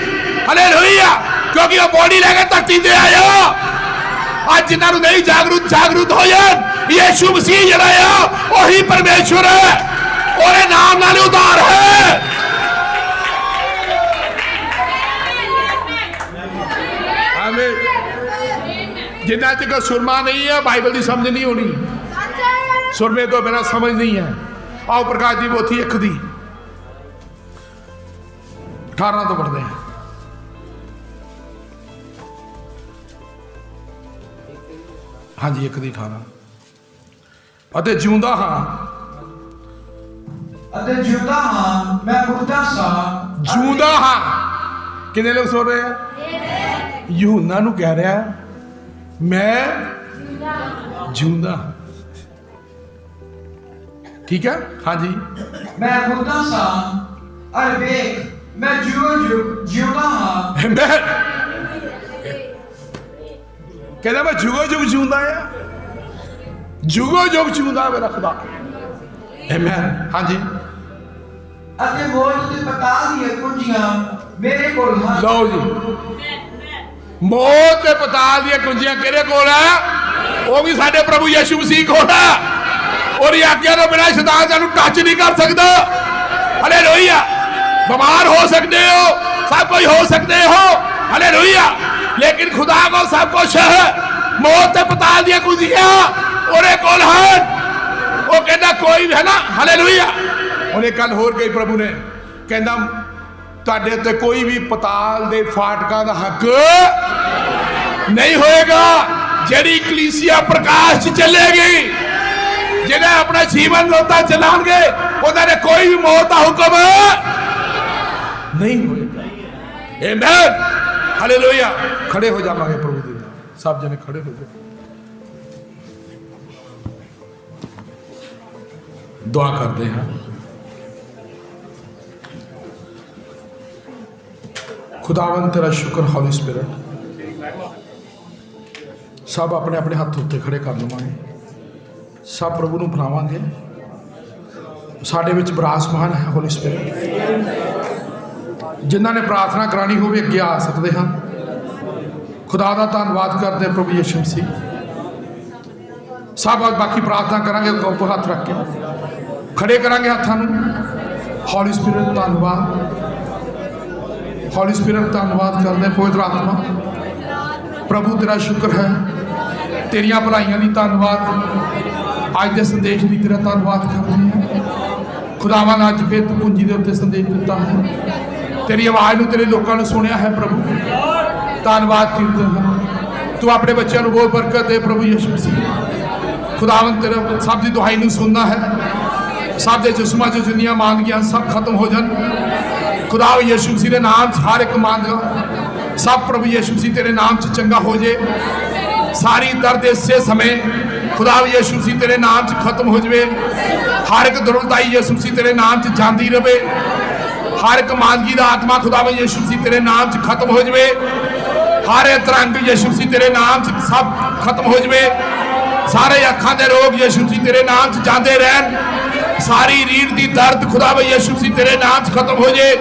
ਹਾਲੇਲੂਇਆ। ਕਿਉਂਕਿ ਉਹ ਬੋਡੀ ਲੈ ਕੇ ਧਰਤੀ ਤੇ ਆਇਆ। ਅੱਜ ਜਿਨ੍ਹਾਂ ਨੂੰ ਨਹੀਂ ਜਾਗਰੂਕ ਹੋ ਜਾਣ, ਯਿਸੂ ਮਸੀਹ ਜਿਹੜਾ ਆ ਉਹੀ ਪਰਮੇਸ਼ਵਰ ਹੈ, ਉਹਦੇ ਨਾਮ ਨਾਲ ਉਦਾਰ ਹੈ। ਆਮੀਨ। ਜਿੰਨਾ ਚਿਰ ਸੁਰਮਾ ਨਹੀਂ ਹੈ, ਬਾਈਬਲ ਦੀ ਸਮਝ ਨਹੀਂ ਹੋਣੀ। ਸੁਰਮੇ ਤੋਂ ਬਿਨਾਂ ਸਮਝ ਨਹੀਂ ਹੈ। ਆਓ ਪ੍ਰਕਾਸ਼ ਦੀ ਪੋਥੀ 1 ਦੀ 18 ਤੋਂ ਪੜ੍ਹਦੇ ਹਾਂ। ਹਾਂਜੀ 1 ਦੀ 18। ਅਤੇ ਜਿਉਂਦਾ ਹਾਂ, ਮੈਂ ਮੁਰਦਾ ਸਾਂ। ਜਿਉਂਦਾ ਹਾਂ। ਕਿੰਨੇ ਲੋਕ ਸੁਣ ਰਹੇ ਆ? ਯਹੂਨਾ ਨੂੰ ਕਹਿ ਰਿਹਾ ਮੈਂ ਜਿਉਂਦਾ। ਠੀਕ ਹੈ। ਹਾਂਜੀ। ਮੈਂ ਮੁਰਦਾ ਸਾਂ, ਅਰ ਵੇਖ ਮੈਂ ਜਿਉਂਦਾ ਹਾਂ। ਕਹਿੰਦਾ ਮੈਂ ਜੁਗੋ ਜੁਗ ਜਿਉਂਦਾ ਆ, ਜੁਗੋ ਜੁਗ ਜਿਉਂਦਾ ਮੇਰਾ ਖੁਦਾ। ਆਮੀਨ। ਹਾਂਜੀ। ਅਤੇ ਮੌਤ ਤੇ ਪਤਾਲ ਦੀਆਂ ਕੁੰਜੀਆਂ ਮੇਰੇ ਕੋਲ ਹਨ। ਲਓ ਜੀ, ਮੌਤ ਤੇ ਪਤਾਲ ਦੀਆਂ ਕੁੰਜੀਆਂ ਕਿਹਦੇ ਕੋਲ ਆ? ਉਹ ਵੀ ਸਾਡੇ ਪ੍ਰਭੂ ਯਿਸੂ ਮਸੀਹ ਕੋਲ ਆ। और आज्ञा तो बिना शैतान सानू टच नहीं कर सकता। हालेलुया। बीमार हो सकते हो, सब कुछ हो सकते हो, हालेलुया, लेकिन खुदा को सब कुछ है। मौत ते पताल दी कुंजियां ओरे कोल है। वो कहता कोई भी है ना, हालेलुया। उन्हें कल होर गई प्रभु ने कहता तुहाडे ते कोई भी पताल दे फाटकां दा हक नहीं होएगा। जेड़ी कलीसिया प्रकाश च चलेगी, जिन्हें अपना जीवन लोता चलाएंगे, उन्हें कोई भी मौत का हुक्म नहीं होएगा। आमीन, हालेलुया। खड़े हो जावांगे प्रभु दे नाम, सब जने खड़े हो जाओ, दुआ करते हैं। खुदावन तेरा शुक्र, हॉली स्पिरिट। सब अपने अपने हाथ उत्ते खड़े कर लवांगे, सब प्रभु ਨੂੰ ਬਣਾਵਾਂਗੇ। ਸਾਡੇ ਵਿੱਚ ਵਿਰਾਜਮਾਨ ਹੈ ਹੋਲੀ ਸਪਿਰਿਟ। ਜਿਨ੍ਹਾਂ ਨੇ ਪ੍ਰਾਰਥਨਾ ਕਰਾਣੀ ਹੋਵੇ ਅੱਗੇ ਆ ਸਕਦੇ ਹਨ। ਖੁਦਾ ਦਾ ਧੰਨਵਾਦ ਕਰਦੇ ਪ੍ਰਭੂ ਯਿਸੂ ਮਸੀਹ। ਸਭ ਬਾਕੀ ਪ੍ਰਾਰਥਨਾ ਕਰਾਂਗੇ ਉੱਪਰ ਹੱਥ ਰੱਖ ਕੇ, ਖੜੇ ਕਰਾਂਗੇ ਹੱਥਾਂ ਨੂੰ। ਹੋਲੀ ਸਪਿਰਿਟ ਧੰਨਵਾਦ, ਹੋਲੀ ਸਪਿਰਿਟ ਧੰਨਵਾਦ ਕਰਦੇ ਪਵਿੱਤਰ ਆਤਮਾ। ਪ੍ਰਭੂ ਤੇਰਾ ਸ਼ੁਕਰ ਹੈ, ਤੇਰੀਆਂ ਭਲਾਈਆਂ ਲਈ ਧੰਨਵਾਦ। ਅੱਜ ਦੇ ਸੰਦੇਸ਼ ਲਈ ਤੇਰਾ ਧੰਨਵਾਦ ਕਰਦੇ ਹਾਂ ਖੁਦਾਵਾਂ ਨੇ। ਅੱਜ ਫਿਰ ਤੂੰ ਕੁੰਜੀ ਦੇ ਉੱਤੇ ਸੰਦੇਸ਼ ਦਿੱਤਾ ਹੈ, ਤੇਰੀ ਆਵਾਜ਼ ਨੂੰ ਤੇਰੇ ਲੋਕਾਂ ਨੇ ਸੁਣਿਆ ਹੈ ਪ੍ਰਭੂ। ਧੰਨਵਾਦ ਕਰਦੇ ਹਾਂ। ਤੂੰ ਆਪਣੇ ਬੱਚਿਆਂ ਨੂੰ ਬਹੁਤ ਬਰਕਤ ਦੇ ਪ੍ਰਭੂ ਯਿਸੂ ਮਸੀਹ। ਖੁਦਾਵੰਦ ਤੇਰੇ ਸਭ ਦੀ ਦੁਹਾਈ ਨੂੰ ਸੁਣਨਾ ਹੈ। ਸਭ ਦੇ ਜਿਸਮਾਂ 'ਚ ਜਿੰਨੀਆਂ ਮੰਗੀਆਂ ਸਭ ਖਤਮ ਹੋ ਜਾਣ ਖੁਦਾ ਯਿਸੂ ਮਸੀਹ ਦੇ ਨਾਮ 'ਚ। ਹਰ ਇੱਕ ਮੰਗ ਸਭ ਪ੍ਰਭੂ ਯਿਸੂ ਮਸੀਹ ਤੇਰੇ ਨਾਮ 'ਚ ਚੰਗਾ ਹੋ ਜੇ। ਸਾਰੀ ਦਰਦ ਇਸੇ ਸਮੇਂ खुदा यीशु मसीह तेरे नाम च खत्म हो जाए। हर एक दुर्बलताई यीशु मसीह तेरे नाम च जाती रहे। हर एक मानगी का आत्मा खुदा यीशु मसीह तेरे नाम च खत्म हो जाए। हर एक तरंग यीशु मसीह तेरे नाम च सब खत्म हो जाए। सारे अखां दे रोग यीशु मसीह तेरे नाम च जाते रहन। सारी रीढ़ की दर्द खुदा यीशु मसीह तेरे नाम च खत्म हो जाए।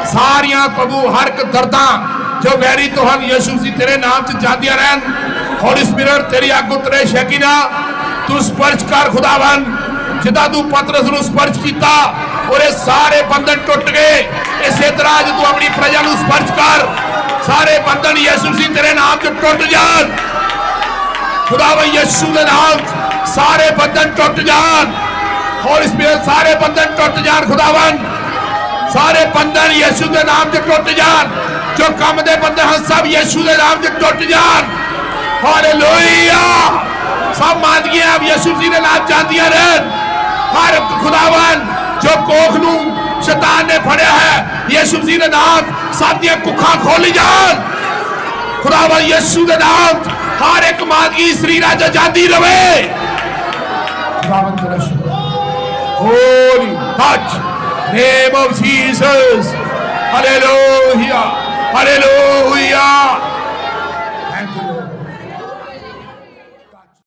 सारियां प्रभु हर एक दर्दां जो वैरी तुहान यीशु मसीह तेरे नाम च जांदियां रहन। होली स्पिरिट तेरी अग उतरे शकीना, तू स्पर्श कर खुदावन। जिदा तू पतरस नूं स्पर्श किया और ये सारे बंधन टुट गए, इसे तरह जो तू अपनी प्रजा नूं स्पर्श कर, सारे बंधन यीशु मसीह तेरे नाम च टुट जान। खुदावन यीशु के नाम सारे बंधन टुट जान। होली स्पिरिट सारे बंधन टुट जान खुदावन। सारे बंधन यीशु के नाम च टुट जान। जो कम दे बंधन हैं सब यीशु के नाम च टुट जान। हालेलुया। सब मांदियां अब यीशु मसीह के नाम जांदियां रहन। हर खुदावन जो कोख नूं शैतान ने फड़िया है यीशु मसीह के नाम सब दी कुखा खोली जान। खुदावन यीशु के नाम हर एक मांदगी शरीरां च जांदी रहे। खुदावन तेरा शुक्र। Holi touch name of Jesus. Hallelujah, hallelujah.